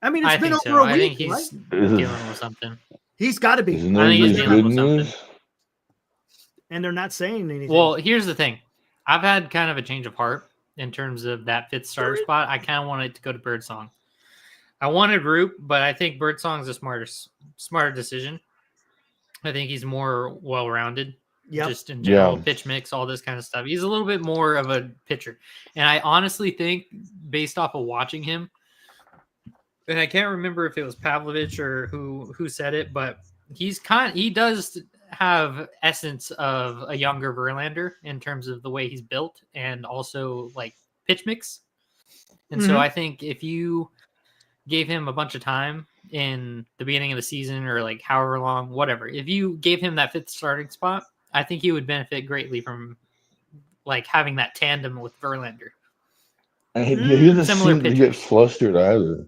I mean, it's been think over so. a I think week, he's right? dealing with something. He's got to be. Isn't I that think he's just dealing good with something. news? And they're not saying anything. Well, here's the thing. I've had kind of a change of heart in terms of that fifth starter spot. I kind of wanted to go to Birdsong. I wanted Roop, but I think Birdsong's a smarter decision. I think he's more well-rounded. Yep. Just in general, Yeah. pitch mix, all this kind of stuff. He's a little bit more of a pitcher. And I honestly think, based off of watching him, and I can't remember if it was Pavlovich or who said it, but he does have essence of a younger Verlander in terms of the way he's built and also like pitch mix. And so I think if you gave him a bunch of time in the beginning of the season or like however long, whatever. If you gave him that 5th starting spot, I think he would benefit greatly from like having that tandem with Verlander. And he doesn't Similar seem to get pitchers. flustered either.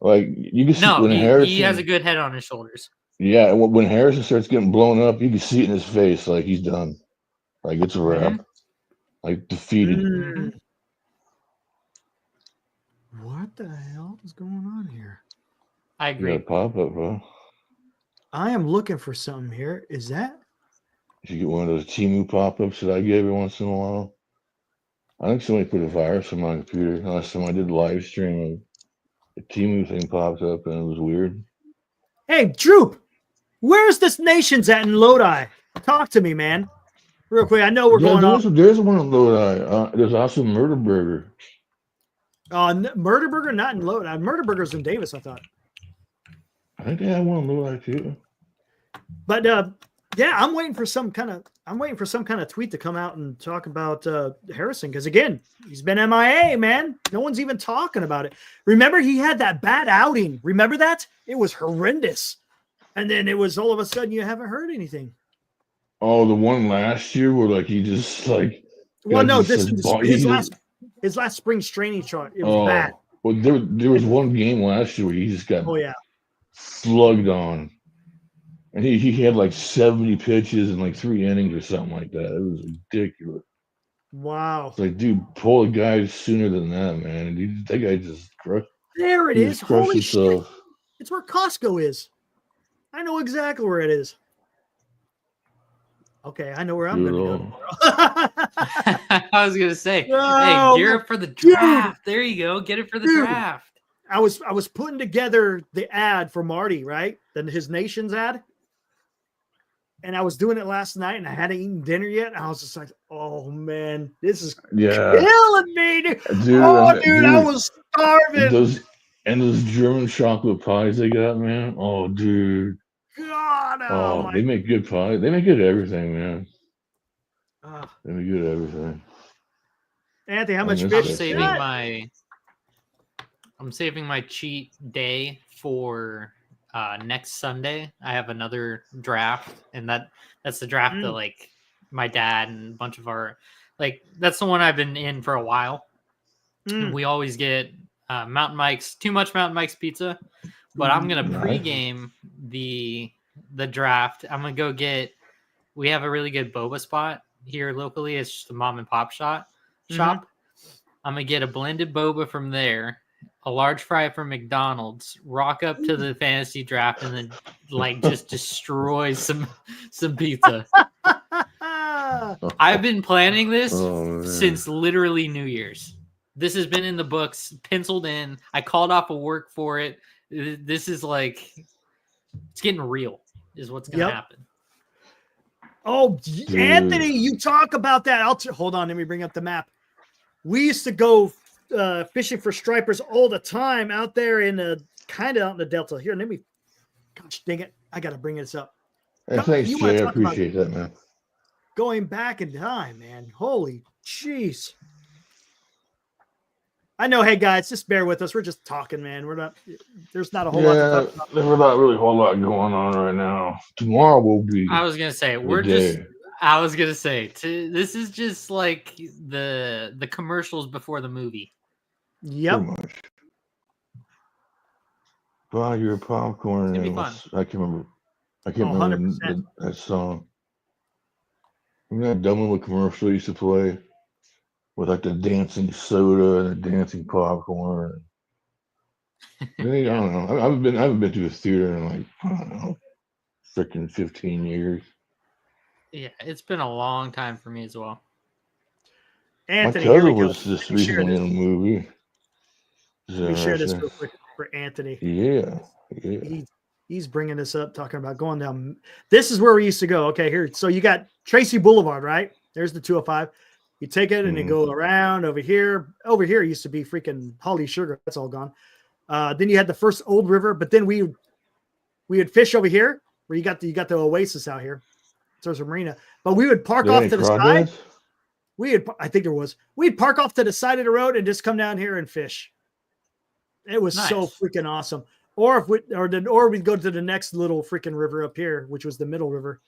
Like you can see No, when Harrison, he has a good head on his shoulders. yeah, when Harrison starts getting blown up, you can see it in his face, like he's done, like it's a wrap, like defeated. Mm. What the hell is going on here? I agree. You got pop up, bro. I am looking for something here. Is that? You should get one of those Timu pop-ups that I get every once in a while. I think somebody put a virus on my computer. Last time I did live stream, the Timu thing popped up and it was weird. Hey, Droop, where's this Nations at in Lodi? Talk to me, man. Real quick. I know we're going off. There's one in Lodi. There's also Murder Burger. Murder Burger, not in Lodi. Murder Burger's in Davis, I thought. I think they have one in Lodi too. But yeah, I'm waiting for some kind of tweet to come out and talk about Harrison, because again, he's been MIA, man. No one's even talking about it. Remember, he had that bad outing. Remember that? It was horrendous. And then it was all of a sudden you haven't heard anything. Oh, the one last year where like he just like. Well, no, this is his last spring training chart. It was bad. Well, there was one game last year where he just got slugged on. And he had like 70 pitches and like 3 innings or something like that. It was ridiculous. Wow. It's like, dude, pull a guy sooner than that, man. That guy just crushed. There it is. Holy shit. It's where Costco is. I know exactly where it is. Okay, I know where I'm going to go. I was going to say, hey, gear up for the draft. There you go. Get it for the draft. I was putting together the ad for Marty, right? Then his Nations ad. And I was doing it last night, and I hadn't eaten dinner yet. I was just like, "Oh man, this is killing me, dude! Dude, I was starving." Those German chocolate pies they got, man. Oh, dude. God, they make good pie. They make good everything, man. They make good everything. Anthony, how much fish? I'm saving my cheat day for next Sunday. I have another draft, and that's the draft that like my dad and a bunch of our that's the one I've been in for a while. And we always get Mountain Mike's too much Mountain Mike's pizza, but I'm gonna pregame the draft. I'm gonna go get. We have a really good boba spot here locally. It's just a mom and pop shop. I'm gonna get a blended boba from there. A large fry from McDonald's, rock up to the fantasy draft, and then just destroy some pizza. I've been planning this since literally New Year's. This has been in the books, penciled in. I called off of work for it. This is it's getting real, is what's going to happen. Oh, dude. Anthony, you talk about that. Hold on, let me bring up the map. We used to go fishing for stripers all the time out there in kind of out in the Delta. Here, let me. Gosh dang it! I got to bring this up. Hey, thanks, Jay. I appreciate that, man. Going back in time, man. Holy jeez. I know. Hey guys, just bear with us. We're just talking, man. We're not. There's not a whole lot to talk about. There's not really a whole lot going on right now. Tomorrow will be. I was gonna say this is just like the commercials before the movie. Yep. Buy your popcorn. I can't remember. That song. Remember that dumb little commercial used to play with like the dancing soda and the dancing popcorn. I don't know. I haven't been to a theater in I don't know, freaking 15 years. Yeah, it's been a long time for me as well. Anthony, my cousin was just recently in a movie. Let me share this real quick for Anthony. Yeah. He's bringing this up, talking about going down. This is where we used to go. Okay, here. So you got Tracy Boulevard, right? There's the 205. You take it and you go around over here. Over here used to be freaking Holly Sugar. That's all gone. Then you had the first Old River, but then we would fish over here where you got the Oasis out here. So there's a marina, but we would park off to the side. We'd park off to the side of the road and just come down here and fish. It was so freaking awesome. or we'd go to the next little freaking river up here, which was the Middle River,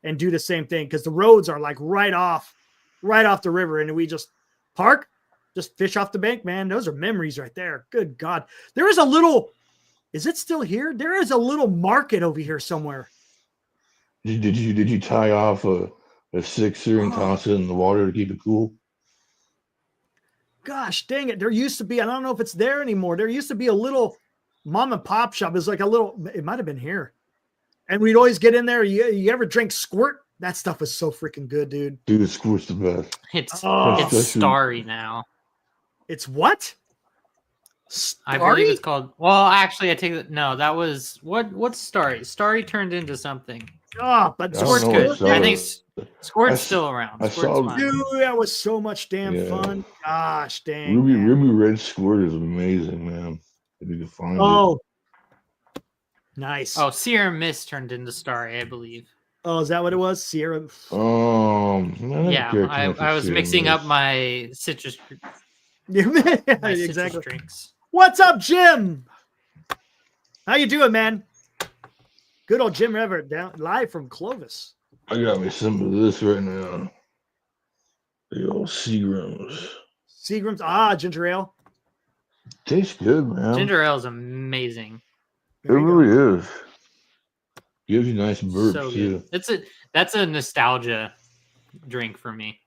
and do the same thing because the roads are like right off the river, and we just park, just fish off the bank, man. Those are memories right there. Good God. There is a little, is it still here? There is a little market over here somewhere. Did you tie off a sixer and toss it in the water to keep it cool? Gosh dang it. There used to be, I don't know if it's there anymore. There used to be a little mom and pop shop. It was like a little, it might have been here. And we'd always get in there. You ever drink Squirt? That stuff is so freaking good, dude. Dude, Squirt's the best. It's Starry now. It's what? Starry? I believe it's called. Well, actually, I take it. No, that was what's Starry? Starry turned into something. Oh, but Squirt's good. I think Squirt's still around. Dude, that was so much damn fun. Gosh dang. Ruby Red Squirt is amazing, man. If you can find it. Nice. Oh, Sierra Mist turned into Starry, I believe. Oh, is that what it was? Sierra? Yeah, I was mixing up my citrus. Exactly. Drinks. What's up, Jim? How you doing, man? Good old Jim Everett down live from Clovis. I got me some of this right now. The old Seagrams. Seagrams, ginger ale. Tastes good, man. Ginger ale is amazing. It really is. Gives you nice burps so too. That's a nostalgia drink for me.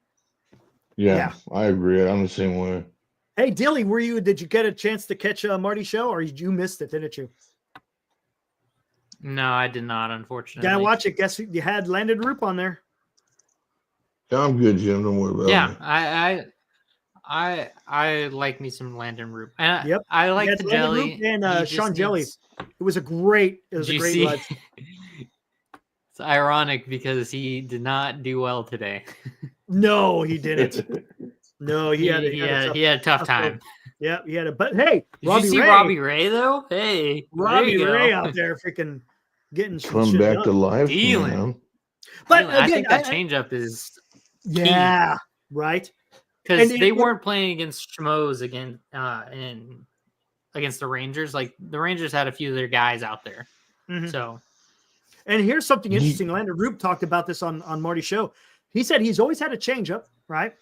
Yeah, I agree. I'm the same way. Hey, Dilly, did you get a chance to catch Marty's show, or you missed it, didn't you? No, I did not, unfortunately. Gotta watch it. Guess you had Landon Roop on there. Yeah, I'm good, Jim. Don't worry about it. Yeah, I like me some Landon Roop. And yep. I like the jelly. And Sean Jelly. It was a great live. It's ironic because he did not do well today. No, he didn't. No, he had a tough time. Yeah, he had a. But hey, did you see Robbie Ray though? Hey, Robbie Ray out there freaking getting some shit back to life. Dealing. But again, I think that changeup is key. Yeah, right. Because they weren't playing against schmoes again against the Rangers. Like the Rangers had a few of their guys out there. Mm-hmm. So, and here's something interesting. Landon Roop talked about this on Marty's show. He said he's always had a changeup, right?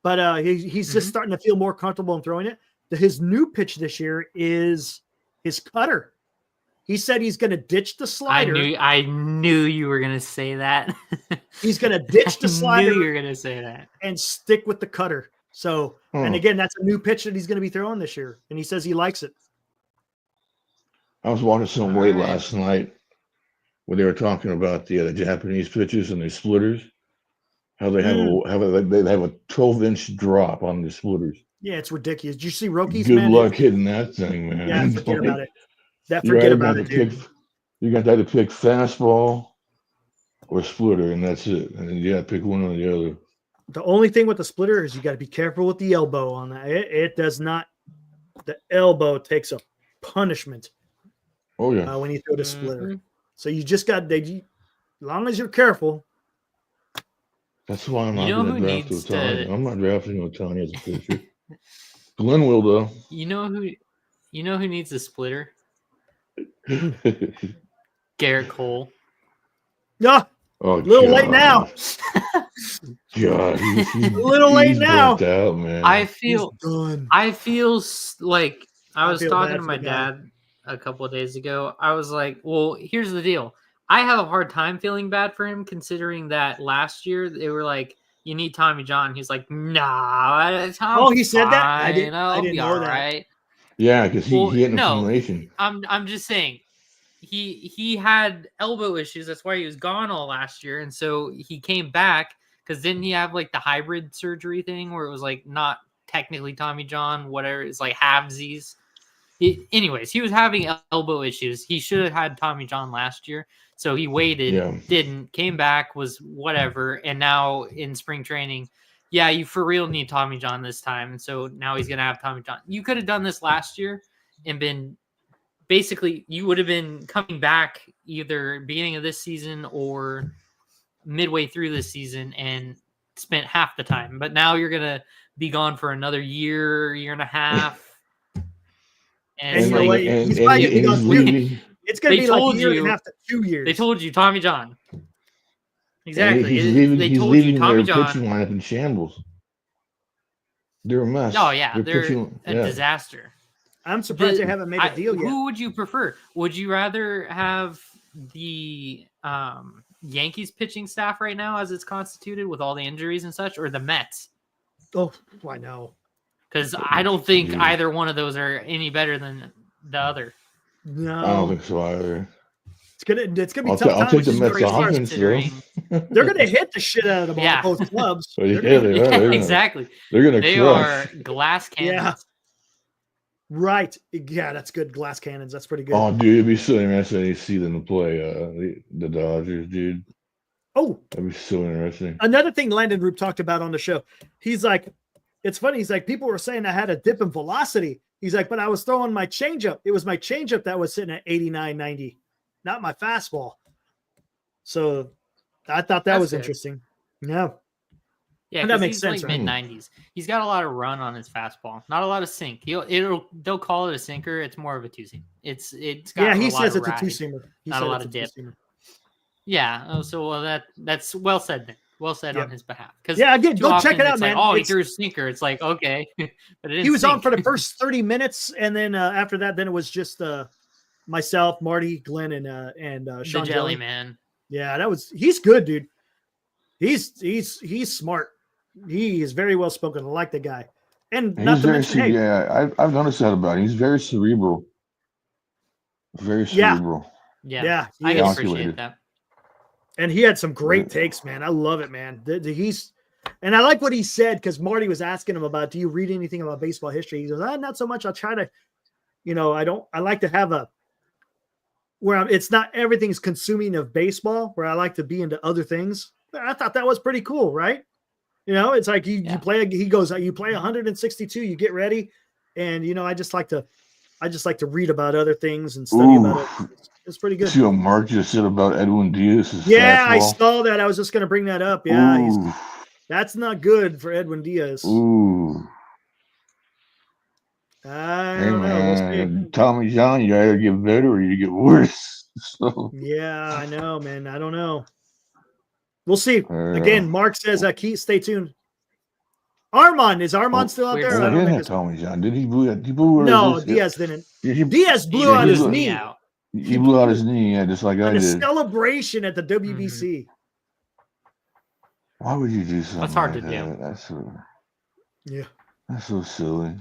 But he's just starting to feel more comfortable in throwing it. His new pitch this year is his cutter. He said he's going to ditch the slider. I knew you were going to say that. He's going to ditch the slider. I knew you were going to say that. And stick with the cutter. So, and again, that's a new pitch that he's going to be throwing this year. And he says he likes it. I was watching some late last night where they were talking about the Japanese pitches and their splitters. How they have a 12-inch drop on the splitters. Yeah, it's ridiculous. Did you see Rocky's? Good luck hitting that thing, man. Yeah, forget about it. Forget about it, dude. You got to pick fastball or splitter, and that's it. And you got to pick one or the other. The only thing with the splitter is you got to be careful with the elbow on that. It does not. The elbow takes a punishment. Oh yeah. When you throw the splitter, so you just got as long as you're careful. That's why I'm not going to draft Ohtani. I'm not drafting Ohtani as a pitcher. Glenn will though. You know who needs a splitter? Garrett Cole. No. Oh, a little late now. God, he's a little late now. Out, man. I feel like I was talking to my dad a couple of days ago. I was like, well, here's the deal. I have a hard time feeling bad for him, considering that last year they were like, "You need Tommy John." He's like, "Nah." He said that. I didn't know that. Right. Yeah, because he had an accumulation. I'm just saying, he had elbow issues. That's why he was gone all last year, and so he came back because didn't he have like the hybrid surgery thing where it was like not technically Tommy John, whatever. It's like halvesies. Anyways, he was having elbow issues. He should have had Tommy John last year. So he waited, didn't, came back, was whatever. And now in spring training, you for real need Tommy John this time. And so now he's going to have Tommy John. You could have done this last year and been basically, you would have been coming back either beginning of this season or midway through this season and spent half the time. But now you're going to be gone for another year and a half. And And it's you know like, what? He's probably gonna be he's gone leaving. It's going to They be like told a year and you- a half to 2 years. they told you Tommy John. And Exactly. he's leaving. They He's told you leaving Tommy their John. pitching lineup in shambles. They're a mess. Oh yeah, they're pitching, a disaster. I'm surprised they haven't made a deal yet. Who would you prefer? Would you rather have the Yankees pitching staff right now as it's constituted with all the injuries and such, or the Mets? Oh, I know. Because I don't think Dude. either one of those are any better than the other. No, I don't think so either. it's gonna be I'll tough. I'll take the times. Mets crazy offense though. considering- They're gonna hit the shit out of the ball. Yeah. Both clubs. Oh, yeah, They're gonna- they are. They're gonna- Exactly. They're gonna They crush. are glass cannons. Yeah. Right. Yeah, that's good. Glass cannons. That's pretty good. Oh, dude, it'd be so interesting to see them play the Dodgers, dude. Oh, That'd be so interesting. another thing Landon Roop talked about on the show. He's like, it's funny. He's like, people were saying I had a dip in velocity. He's like, but I was throwing my changeup. It was my changeup that was sitting at 89, 90, not my fastball. So I thought that That's was good. interesting. Yeah. Yeah, And that 'cause makes he's sense, like right? mid-90s. He's got a lot of run on his fastball, not a lot of sink. They'll call it a sinker. It's more of a two-seam. It's got Yeah, he a lot says of it's a ride. two-seamer. He Not a said lot it's of dip. two-seamer. Yeah. Oh, so that's well said then. Well said Yep. on his behalf. Because Yeah, again, go check it out, it's man. Like, oh, he It's- threw a sinker. It's like okay, but it didn't He was on sink. for the first 30 minutes, and then after that, then it was just myself, Marty, Glenn, and the Sean jelly Jelly. man. Yeah, he's good, dude. He's smart. He is very well spoken. I like the guy. And not He's to very mention, hey, yeah. I've noticed that about him. He's very cerebral. Very Yeah. cerebral. Yeah, yeah, he I is. can Calculated. appreciate that. And he had some great Right. takes, man. I love it, man. And I like what he said because Marty was asking him about, do you read anything about baseball history? He goes, not so much. I'll try to, I like to have it's not everything's consuming of baseball, where I like to be into other things. I thought that was pretty cool, right? It's like you play, he goes, you play 162, you get ready. And, I just like to read about other things and study about it. It's pretty good. See what Mark just said about Edwin Diaz. Yeah, I fastball? saw that. I was just going to bring that up. Yeah, Ooh. that's not good for Edwin Diaz. Ooh. I Hey don't know. We'll see. man, Tommy John, you either get better or you get worse. So Yeah, I know, man. I don't know. We'll see. Yeah. Again, Mark says, Keith, stay tuned. Is Armand still out weird. there? oh, I he don't didn't think have it's, Tommy John. Did he blew out no, his- Diaz didn't. he- Diaz blew Yeah, out he his blew- knee out. He blew out his knee, yeah, just like I at a did. celebration at the WBC. Why would you do something? That's hard like to do. that? Yeah. That's so silly.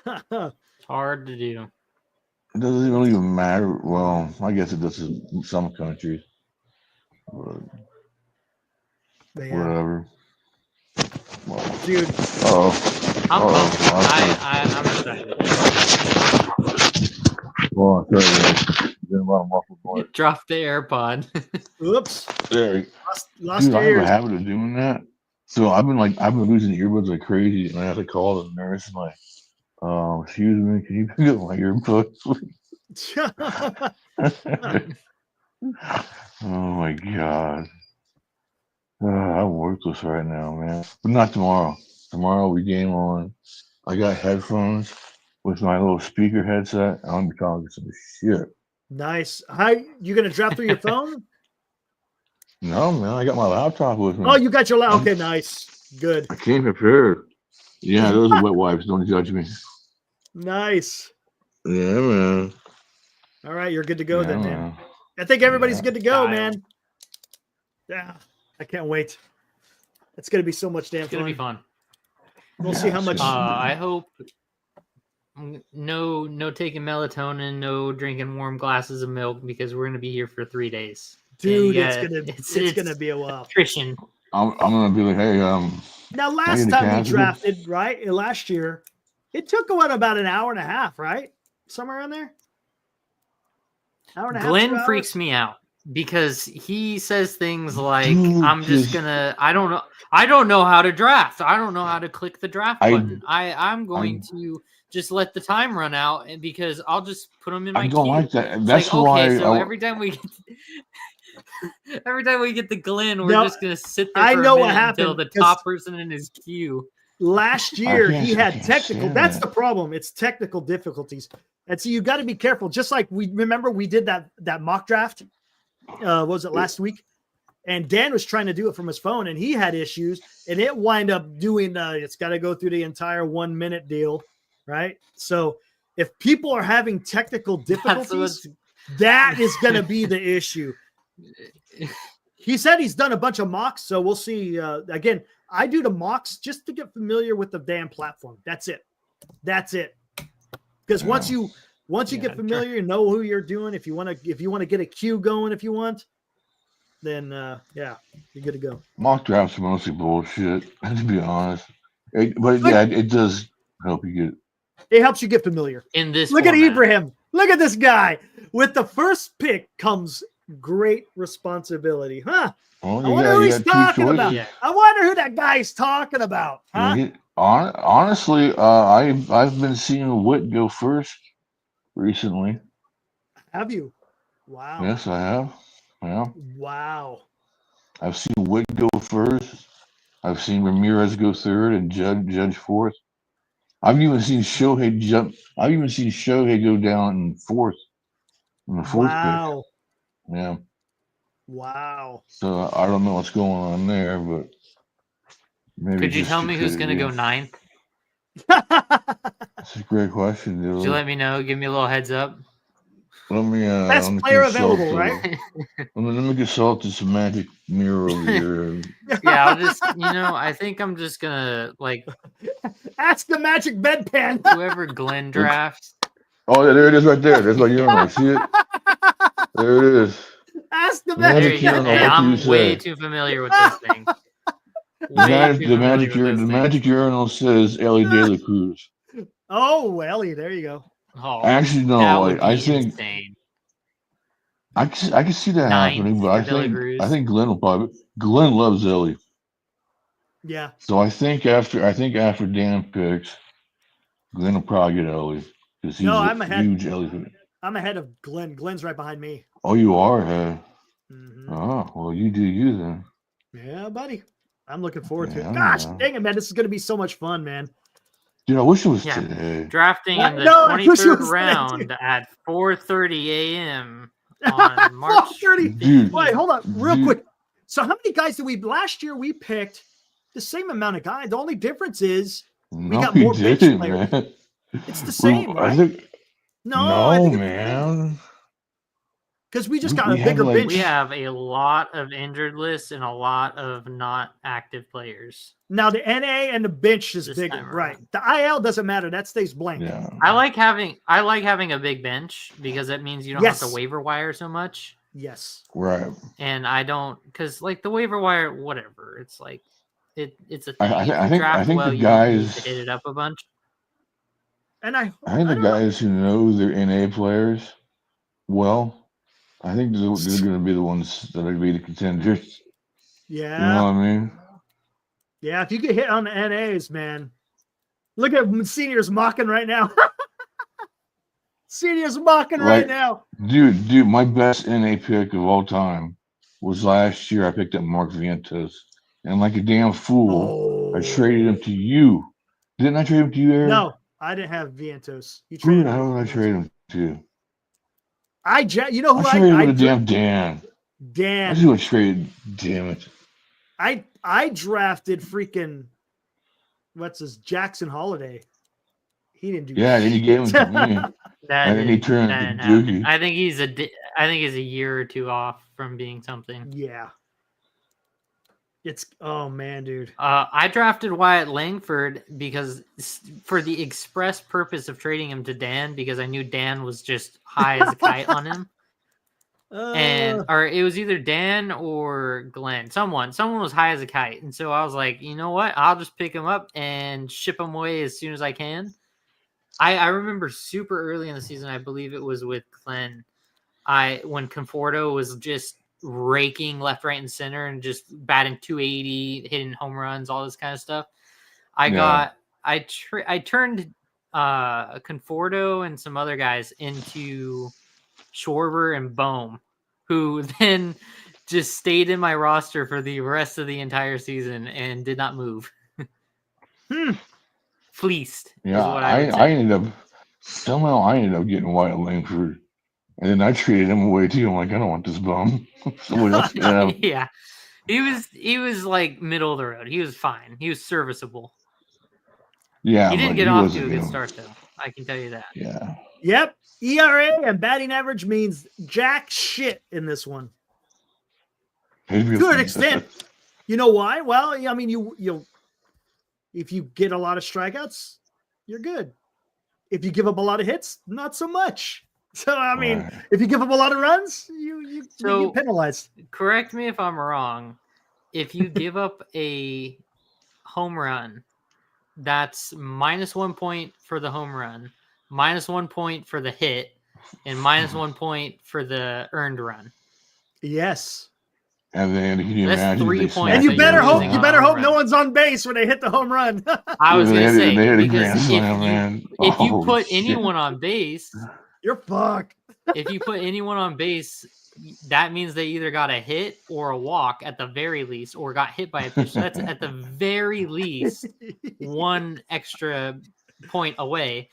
It's hard to do. It doesn't really even matter. Well, I guess it does in some countries. But Yeah. whatever. Well, Dude, I'm Oh, pumped. awesome. I'm excited. well, I'll tell you, doing a lot of muffled noise. Drop the AirPod. oops. There, Lost dude, your I have a ears. habit of doing that. So I've been losing earbuds like crazy, and I have to call the nurse and like, excuse me, can you pick up my earbuds, please? Oh my god. I'm worthless right now, man. But not tomorrow. Tomorrow we game on. I got headphones with my little speaker headset. I'm gonna be talking some shit. Nice. How you gonna drop through your phone? No, man, I got my laptop with me. Oh, you got your okay, nice. Good. I came prepared. Yeah, those are wet wipes. Don't judge me. Nice. Yeah, man. All right, you're good to go Yeah, then, man. man. I think everybody's Yeah. good to go, Style. man. Yeah, I can't wait. It's gonna be so much damn It's gonna be fun. fun. We'll see how it's much. gonna I hope no taking melatonin, no drinking warm glasses of milk because we're gonna be here for 3 days. Dude, Yeah, it's gonna be a while. Attrition. I'm gonna be like, hey, Now, I last get a time we catheter? drafted, right? Last year, it took about an hour and a half, right? Somewhere around there. Hour and a half. 2 Glenn hours? freaks me out because he says things like, Dude, "I'm just just- gonna. I don't know how to draft. I don't know how to click the draft button. I'm going to just let the time run out, and because I'll just put them in my I don't queue." like that. It's That's like, why. okay, so I- every time we get the Glenn, we're No, just gonna sit there I for know a what minute until happened, the 'cause- top person in his queue. Last year, he had technical. That's that. the problem. It's technical difficulties. And so you got to be careful. Just like we did that mock draft. What was it last week? And Dan was trying to do it from his phone, and he had issues, and it wind up doing. It's got to go through the entire 1 minute deal, right? So if people are having technical difficulties, that is going to be the issue. He said he's done a bunch of mocks, so we'll see. Again, I do the mocks just to get familiar with the damn platform. That's it. Because once you get familiar, you know who you're doing. If you want to get a queue going, if you want, then you're good to go. Mock drafts are mostly bullshit, to be honest. It does help you get. It helps you get familiar. In this, look at Ibrahim. Look at this guy. With the first pick comes great responsibility, huh? Well, I wonder who he's talking about. Yeah. I wonder who that guy's talking about, huh? Honestly, I've been seeing Witt go first recently. Have you? Wow. Yes, I have. Yeah. Wow. I've seen Witt go first. I've seen Ramirez go third and Judge fourth. I've even seen Shohei jump. I've even seen Shohei go down in fourth. In the fourth pick. Yeah. Wow. So I don't know what's going on there, but maybe. Could you tell me who's going to go ninth? That's a great question, dude. Could you let me know? Give me a little heads up. Let me. Best player available, right? Let me consult this magic mirror over here. Yeah, I'll just. I think I'm just gonna ask the magic bedpan. Whoever Glenn drafts. Oh yeah, there it is, right there. That's like you don't see it. There it is. Ask the magic. Hey, I'm way too familiar with this thing. The magic urinal says Ellie De La Cruz. Oh, Ellie, there you go. Oh, actually, no. I think insane. I can see that happening, but I think Glenn will probably. Glenn loves Ellie. Yeah. So I think after Dan picks, Glenn will probably get Ellie because he's huge Ellie fan. I'm ahead of Glenn. Glenn's right behind me. Oh, you are ahead. Mm-hmm. Oh, well, you do you then. Yeah, buddy. I'm looking forward to it. Gosh, dang it, man. This is going to be so much fun, man. Dude, I wish it was today. Drafting in the 23rd round at 4:30 a.m. on March 4:30. Dude, wait, hold on, real quick. So, how many guys did we last year? We picked the same amount of guys. The only difference is we got more bench players. Man. It's the same, right? I think man. Because we just got a bigger bench. We have a lot of injured lists and a lot of not active players. Now the NA and the bench is bigger, right? The IL doesn't matter; that stays blank. Yeah. I like having a big bench because it means you don't have to waiver wire so much. Yes. Right. And I don't, because the waiver wire, whatever. It's it's a thing. I think the guys hit it up a bunch. And I think the guys who know their NA players well. I think they're going to be the ones that are going to be the contenders. Yeah. You know what I mean? Yeah, if you get hit on the NAs, man. Look at seniors mocking right now. Seniors mocking right now. Dude, my best NA pick of all time was last year. I picked up Mark Vientos. And like a damn fool, I traded him to you. Didn't I trade him to you, Aaron? No, I didn't have Vientos. You traded him. How did I trade him to you? You know who I traded damn Dan. Dan. I just went traded. Damn it. I drafted freaking Jackson Holiday. He didn't do. Yeah, then he gave him to me. And then he turned into Doogie. I think he's a year or two off from being something. Yeah. Oh man, dude. I drafted Wyatt Langford because for the express purpose of trading him to Dan because I knew Dan was just high as a kite on him. Or it was either Dan or Glenn. Someone was high as a kite. And so I was like, you know what? I'll just pick him up and ship him away as soon as I can. I remember super early in the season, I believe it was with Glenn, when Conforto was just raking left, right, and center and just batting 280, hitting home runs, all this kind of stuff. I turned Conforto and some other guys into Schwarber and Bohm, who then just stayed in my roster for the rest of the entire season and did not move. Fleeced. Yeah, is what I would say. I ended up getting Wyatt Langford, and then I traded him away too. I'm like, I don't want this bum. Somebody else can have. Yeah. He was like middle of the road. He was fine. He was serviceable. Yeah, He didn't but get he off wasn't to a good gonna- start though. I can tell you that. Yeah. Yep. ERA and batting average means jack shit in this one. To an extent. You know why? Well, I mean, you'll if you get a lot of strikeouts, you're good. If you give up a lot of hits, not so much. So I mean, Right. if you give up a lot of runs, you get penalized. Correct me if I'm wrong. If you give up a home run, that's -1 point for the home run, -1 point for the hit, and -1 point for the earned run. Yes. And then can you That's imagine 3 if they points. smacked And you that the better you're hope grand losing you on slam? a better home hope no run. one's on base when they hit the home run. I was going to say, They had a because grand slam, man. if you Oh, put shit. anyone on base, You're fucked. if you put anyone on base, that means they either got a hit or a walk at the very least, or got hit by a pitch. So that's at the very least one extra point away.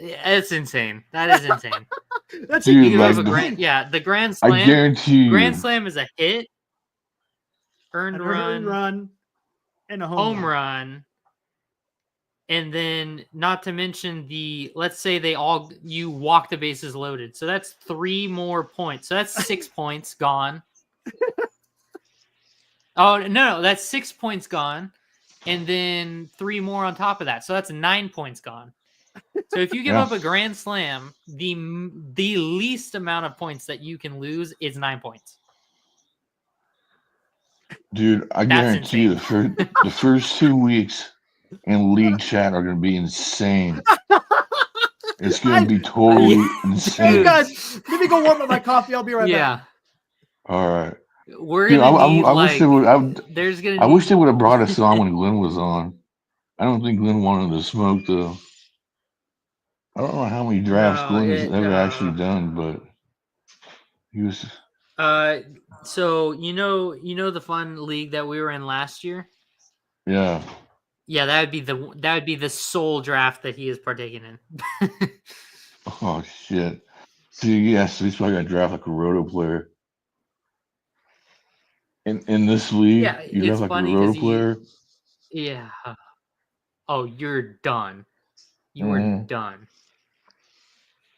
It's insane. That is insane. That's Dude, You like have a the- grand, yeah. The grand I slam. guarantee you. Grand slam is a hit, earned an run, run, and a home run, and then not to mention let's say you walk the bases loaded. So that's 3 more points. So that's 6 points gone. Oh no, that's 6 points gone, and then 3 more on top of that. So that's 9 points gone. So if you give Yeah. up a grand slam, the least amount of points that you can lose is 9 points. Dude, I That's guarantee you the first 2 weeks in league chat are going to be insane. It's going to be totally Hey insane. guys, let me go warm up my coffee. I'll be right back. Yeah, All right. we're Dude, gonna need I wish they would. there's gonna. I wish they would have brought us on when Glenn was on. I don't think Glenn wanted to smoke though. I don't know how many drafts No, Glenn has ever actually done, but he was. So you know the fun league that we were in last year. Yeah. Yeah, that would be the sole draft that he is partaking in. Oh shit. See, yes, he's probably gonna draft like a roto player. In this league, Yeah, you draft it's like a funny roto 'cause player. Yeah. Oh, you're done. You are Mhm. done.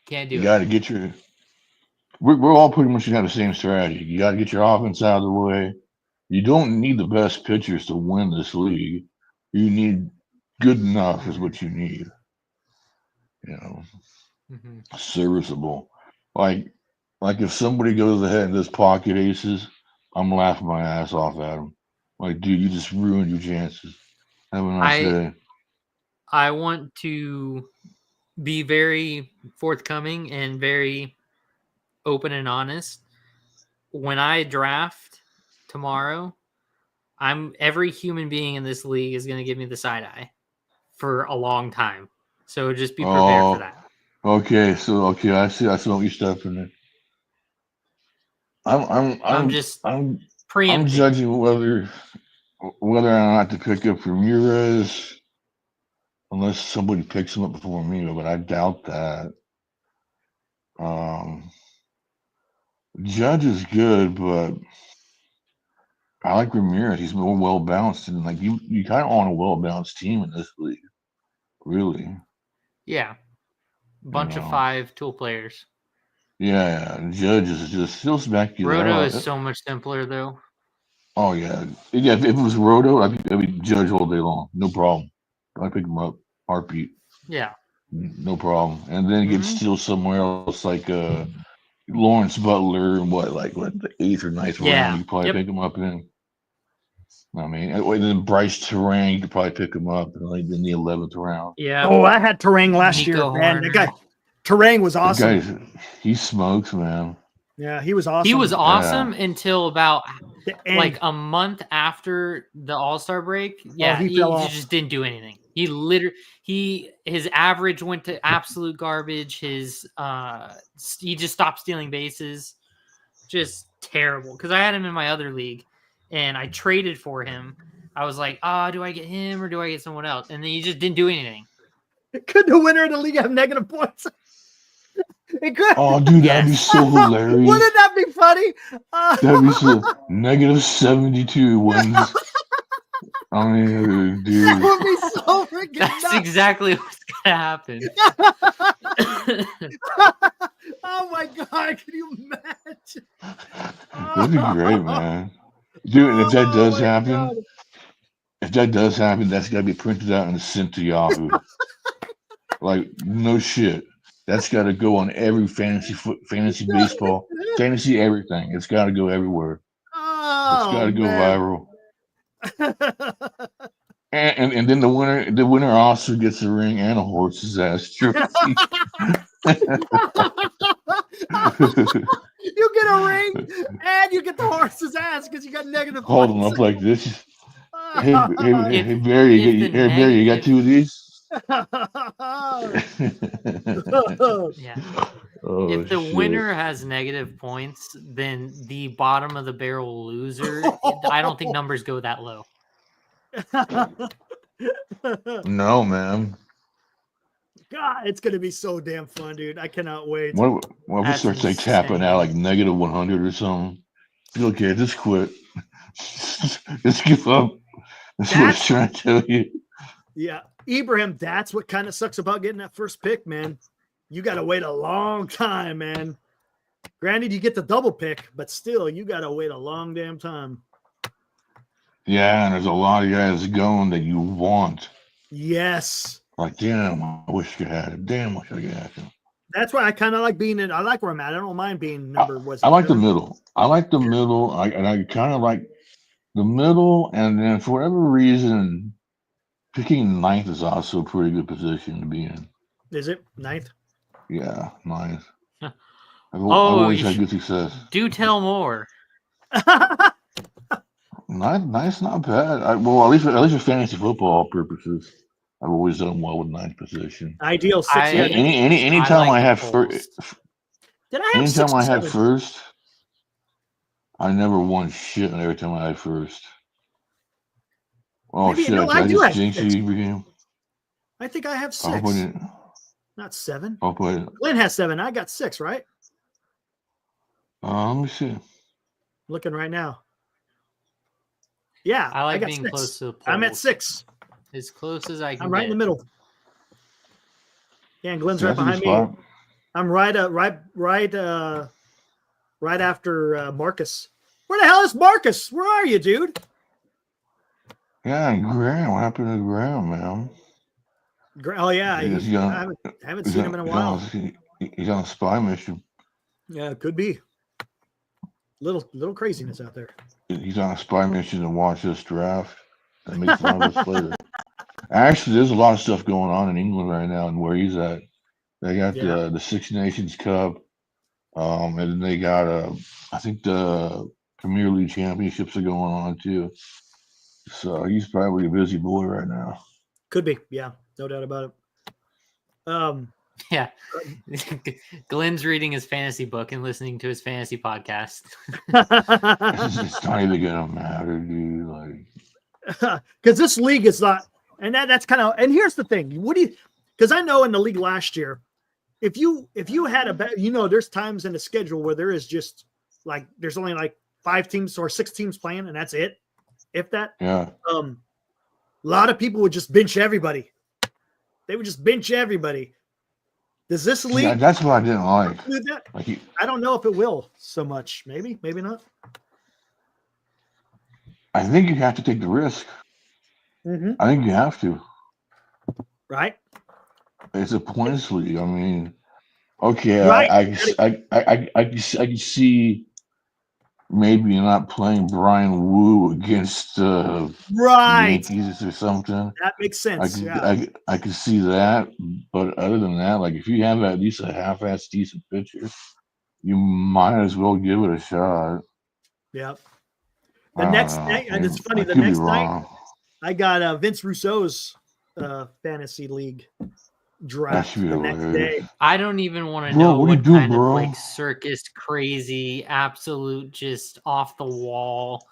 Can't do You it. got to get your. We're all pretty much got the same strategy. You got to get your offense out of the way. You don't need the best pitchers to win this league. You need good enough is what you need. You know, Mhm. serviceable. Like if somebody goes ahead and does pocket aces, I'm laughing my ass off at them. Like, dude, you just ruined your chances. Have a nice day. I want to be very forthcoming and very open and honest. When I draft tomorrow, every human being in this league is going to give me the side eye for a long time. So just be prepared for that. Okay, I see what you're stepping in. I'm just I'm preempting. judging whether or not to pick up Ramirez, unless somebody picks him up before me, but I doubt that. Judge is good, but I like Ramirez. He's more well balanced, and like you kind of want a well balanced team in this league, really. Yeah. Bunch of 5 tool players. Yeah. Judge is just he'll smack you. Roto is so much simpler though. Oh yeah. If it was Roto, I'd be Judge all day long, no problem. I'd pick him up, heartbeat. Yeah. No problem. And then get steal somewhere else, like Lawrence Butler and what the 8th or 9th round, you could probably pick him up in. I mean, and then Bryce Terang, you could probably pick him up in the 11th round. Yeah. Oh, I had Terang last Nico year, man. Horner. That guy, Terang was awesome. That guy, he smokes, man. Yeah, he was awesome. He was awesome until about like a month after the All-Star break. Yeah, he he fell off. just didn't do anything. His average went to absolute garbage. He just stopped stealing bases. Just terrible. Because I had him in my other league, and I traded for him. I was like, do I get him or do I get someone else? And then you just didn't do anything. Could the winner of the league have negative points? It could. Oh, dude, that'd be so hilarious. Wouldn't that be funny? That'd be so negative 72 wins. I mean, dude. That would be so freaking That's nuts. exactly what's gonna happen. Oh my god, can you imagine? That'd be great, man. Dude, and if that does my happen, God. that's gotta be printed out and sent to Yahoo. Like, no shit. That's gotta go on every fantasy baseball, fantasy everything. It's gotta go everywhere. It's gotta go viral. And then the winner also gets a ring and a horse's ass jersey. You get a ring and you get the horse's ass because you got negative Hold them points. up like this. Hey, Barry, you got two of these? Yeah. Oh, If the shit. winner has negative points, then the bottom of the barrel loser, I don't think numbers go that low. No, man. God, it's gonna be so damn fun, dude. I cannot wait. What if we That's start like tapping insane. out like negative 100 or something? Okay, just quit. Just give up. That's what I was trying to tell you. Yeah, Ibrahim, that's what kind of sucks about getting that first pick, man. You got to wait a long time, man. Granted, you get the double pick, but still, you got to wait a long damn time. Yeah, and there's a lot of guys going that you want. Yes. Like, damn, I wish you had it. Damn, I wish I had it. That's why I kind of like being in. I like where I'm at. I don't mind being number. I like the middle. I like the middle. I kind of like the middle, and then for whatever reason, picking ninth is also a pretty good position to be in. Is it ninth? Yeah, ninth. Huh. I've always had good success. Do tell more. Ninth's not bad. Well, at least for fantasy football purposes, I've always done well with ninth position. Ideal six. Anytime I have first, Did I have anytime six I or had seven? first, I never won shit. And every time I had first. Oh Maybe, shit! no, Did I I do just have jinx six. you, Ibrahim? I think I have I'll six. put it. Not seven. I'll put it. Glenn has seven. I got six, right? Let me see. Looking right now. Yeah, I like got being six. close to the polls. I'm at six. As close as I can I'm right in the middle. Yeah, and Glenn's right That's a good behind me. spot. I'm right after Marcus. Where the hell is Marcus? Where are you, dude? Yeah, Graham. What happened to Graham, man? Oh yeah, He's I haven't seen him in a while. He's on a spy mission. Yeah, it could be. Little craziness out there. He's on a spy mission to watch this draft and make fun of us later. Actually, there's a lot of stuff going on in England right now, and where he's at, they got the Six Nations Cup, and then they got I think the Premier League championships are going on too. So he's probably a busy boy right now. Could be, yeah, no doubt about it. Yeah. Glenn's reading his fantasy book and listening to his fantasy podcast. It's not even gonna matter, dude. Like, because this league is not, and that's kind of. And here's the thing: what do you? Because I know in the league last year, if you had a bet, there's times in the schedule where there is just like there's only like 5 teams or 6 teams playing, and that's it. If that, yeah. A lot of people would just bench everybody. They would just bench everybody. Does this league? Yeah, that's what I didn't like. Do that? Like I don't know if it will so much. Maybe not. I think you have to take the risk. Mm-hmm. I think you have to. Right. It's a points league. I mean, okay, Right. I can see maybe not playing Brian Wu against Right. Yankees or something. That makes sense. I can see that, but other than that, like if you have at least a half-ass decent pitcher, you might as well give it a shot. Yep. The next night, and it's funny. The next night, I got Vince Rousseau's fantasy league draft the next day. I don't even want to know what kind of like circus crazy, absolute, just off the wall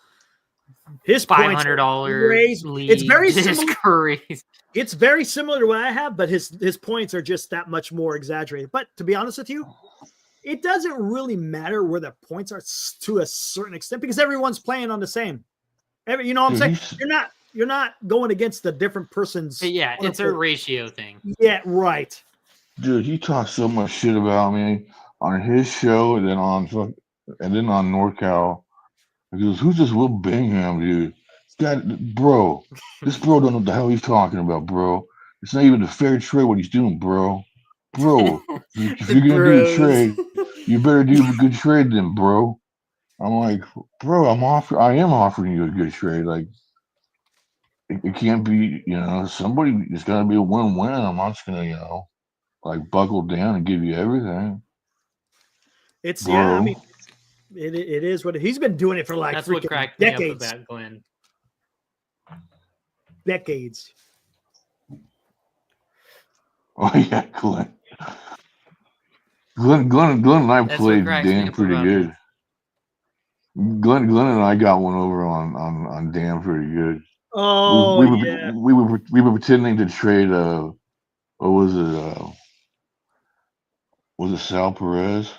His points are $500 crazy. lead. It's very Just similar. crazy. It's very similar to what I have, but his points are just that much more exaggerated. But to be honest with you, it doesn't really matter where the points are to a certain extent because everyone's playing on the same. You know what I'm saying? You're not going against the different person's. Yeah, it's a ratio thing. Yeah, right. Dude, he talks so much shit about me on his show and then on NorCal. He goes, "Who's this Will Bingham, dude? Bro, this bro don't know what the hell he's talking about, bro. It's not even a fair trade what he's doing, bro. Bro, if you're gonna do a trade, you better do a good trade then, bro." I'm like, bro, I am offering you a good trade. Like, it can't be, somebody. It's gotta be a win-win. I'm not just gonna, like buckle down and give you everything. It's bro. Yeah, I mean, it is what he's been doing it for like that's what cracked decades. me up about Glenn. Decades. Oh yeah, Glenn. Glenn and I played Dan pretty good. Glenn and I got one over on Dan pretty good. Oh yeah. We were pretending to trade what was it? Was it Sal Perez?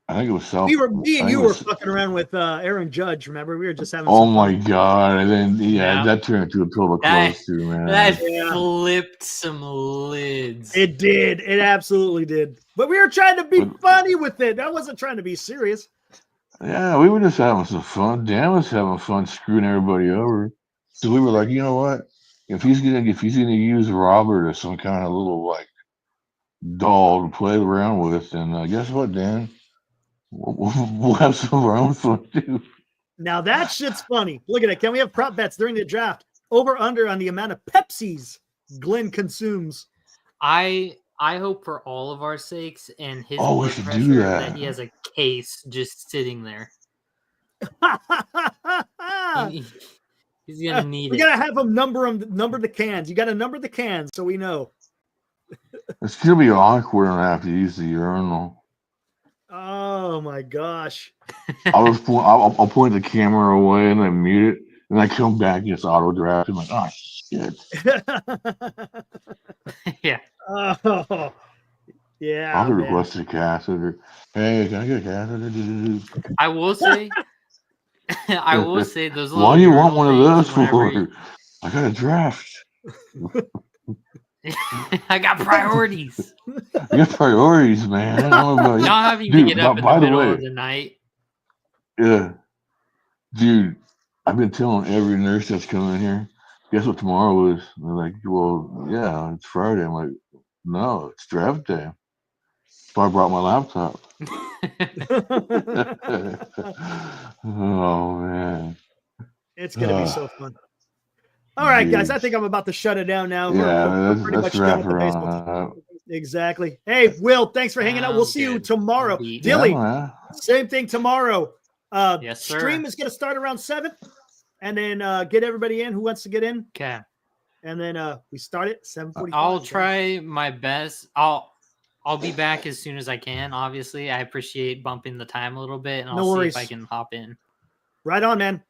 I think it was Sal. Me and you were fucking around with Aaron Judge. Remember, we were just having. Oh some my fun. God! And then that turned into a total close too, man. That flipped some lids. It did. It absolutely did. But we were trying to be funny with it. I wasn't trying to be serious. Yeah, we were just having some fun. Dan was having fun screwing everybody over. So we were like, you know what? If he's gonna use Robert as some kind of little like doll to play around with, then guess what, Dan? We'll have some of our own fun too. Now that shit's funny. Look at it. Can we have prop bets during the draft? Over under on the amount of Pepsis Glenn consumes. I hope for all of our sakes and his we blood should pressure do that. that he has a case just sitting there. He's gonna need we gotta have him number the cans. You gotta number the cans so we know. It's gonna be awkward and I have to use the urinal. Oh my gosh! I'll point the camera away and then mute it, and I come back and it's auto draft. I'm like, oh shit. Yeah. Oh, yeah. I'll request a catheter. Hey, can I get a catheter? I will say those. Why do you want one of those for? I got a draft. I got priorities. I got priorities, man. I don't know about you. Not having to get up in the middle of the night. Yeah. Dude, I've been telling every nurse that's coming in here, guess what tomorrow is? And they're like, well, yeah, it's Friday. I'm like, no, it's draft day. So I brought my laptop. Oh, man. It's going to be so fun. All right, guys. I think I'm about to shut it down now. Yeah, we're pretty much done with the baseball. Exactly. Hey, Will, thanks for hanging out. We'll see you tomorrow. Dilly, same thing tomorrow. Yes, sir. Stream is going to start around 7, and then get everybody in who wants to get in. Okay. And then we start at 7:45. I'll try my best. I'll be back as soon as I can. Obviously, I appreciate bumping the time a little bit, and I'll see if I can hop in. Right on, man.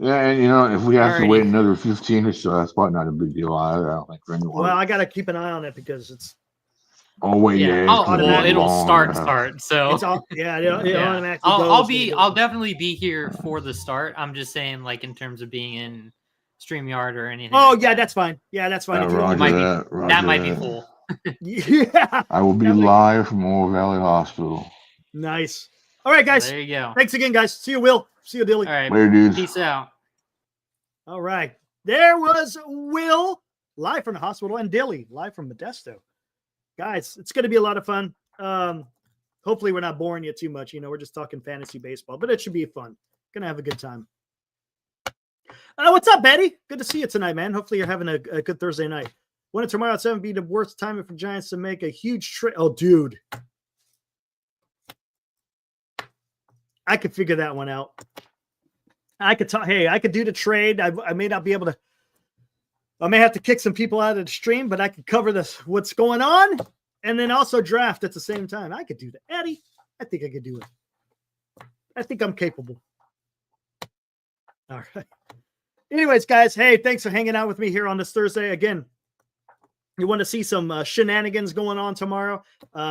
Yeah, and if we have to wait another 15 or so, that's probably not a big deal either. I don't think for anyone. Well, I got to keep an eye on it because it's. Oh wait, it'll start. So it's all, it automatically I'll definitely be here for the start. I'm just saying, like in terms of being in StreamYard or anything. Oh yeah, that's fine. Yeah, that's fine. That might be full. Yeah, I will be live from Old Valley Hospital. Nice. All right, guys. There you go. Thanks again, guys. See you, Will. See you, Dilly. All right, later, dudes. Peace out. All right, there was Will live from the hospital and Dilly live from Modesto. Guys, it's going to be a lot of fun. Hopefully, we're not boring you too much. We're just talking fantasy baseball, but it should be fun. Gonna have a good time. What's up, Betty? Good to see you tonight, man. Hopefully, you're having a good Thursday night. Wouldn't tomorrow at 7 be the worst time for Giants to make a huge trade? Oh, dude. I could figure that one out. I could talk. Hey, I could do the trade. I may not be able to. I may have to kick some people out of the stream, but I could cover what's going on, and then also draft at the same time. I could do that, Eddie. I think I could do it. I think I'm capable. All right. Anyways, guys, hey, thanks for hanging out with me here on this Thursday. Again, you want to see some shenanigans going on tomorrow,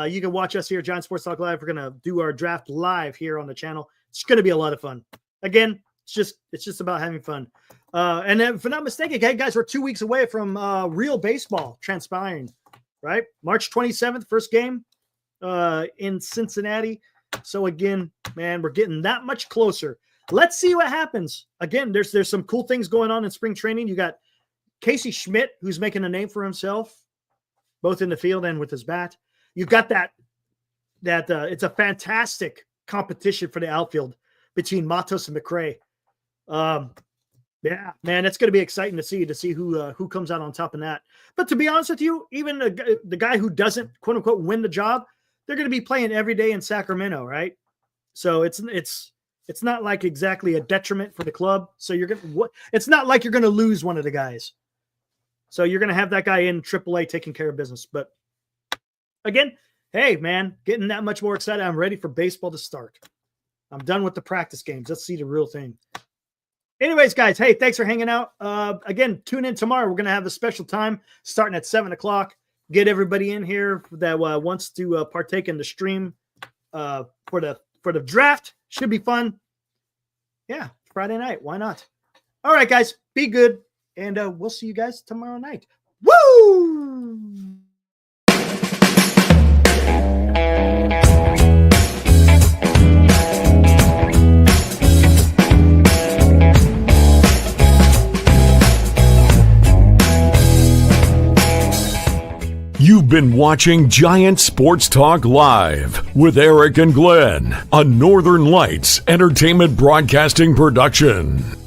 you can watch us here at Giant Sports Talk Live. We're going to do our draft live here on the channel. It's going to be a lot of fun. Again, it's just about having fun. And then, if I'm not mistaken, guys, we're 2 weeks away from real baseball transpiring, right? March 27th, first game in Cincinnati. So again, man, we're getting that much closer. Let's see what happens. Again, there's some cool things going on in spring training. You got Casey Schmidt, who's making a name for himself, both in the field and with his bat. You've got that it's a fantastic competition for the outfield between Matos and McRae. Yeah, man, it's going to be exciting to see who comes out on top in that. But to be honest with you, even the guy who doesn't quote unquote win the job, they're going to be playing every day in Sacramento, right? So it's not like exactly a detriment for the club. So it's not like you're going to lose one of the guys. So you're going to have that guy in AAA taking care of business. But again, hey, man, getting that much more excited. I'm ready for baseball to start. I'm done with the practice games. Let's see the real thing. Anyways, guys, hey, thanks for hanging out. Again, tune in tomorrow. We're going to have a special time starting at 7 o'clock. Get everybody in here that wants to partake in the stream for the draft. Should be fun. Yeah, Friday night. Why not? All right, guys, be good. And we'll see you guys tomorrow night. Woo! You've been watching Giant Sports Talk Live with Eric and Glenn, a Northern Lights Entertainment Broadcasting production.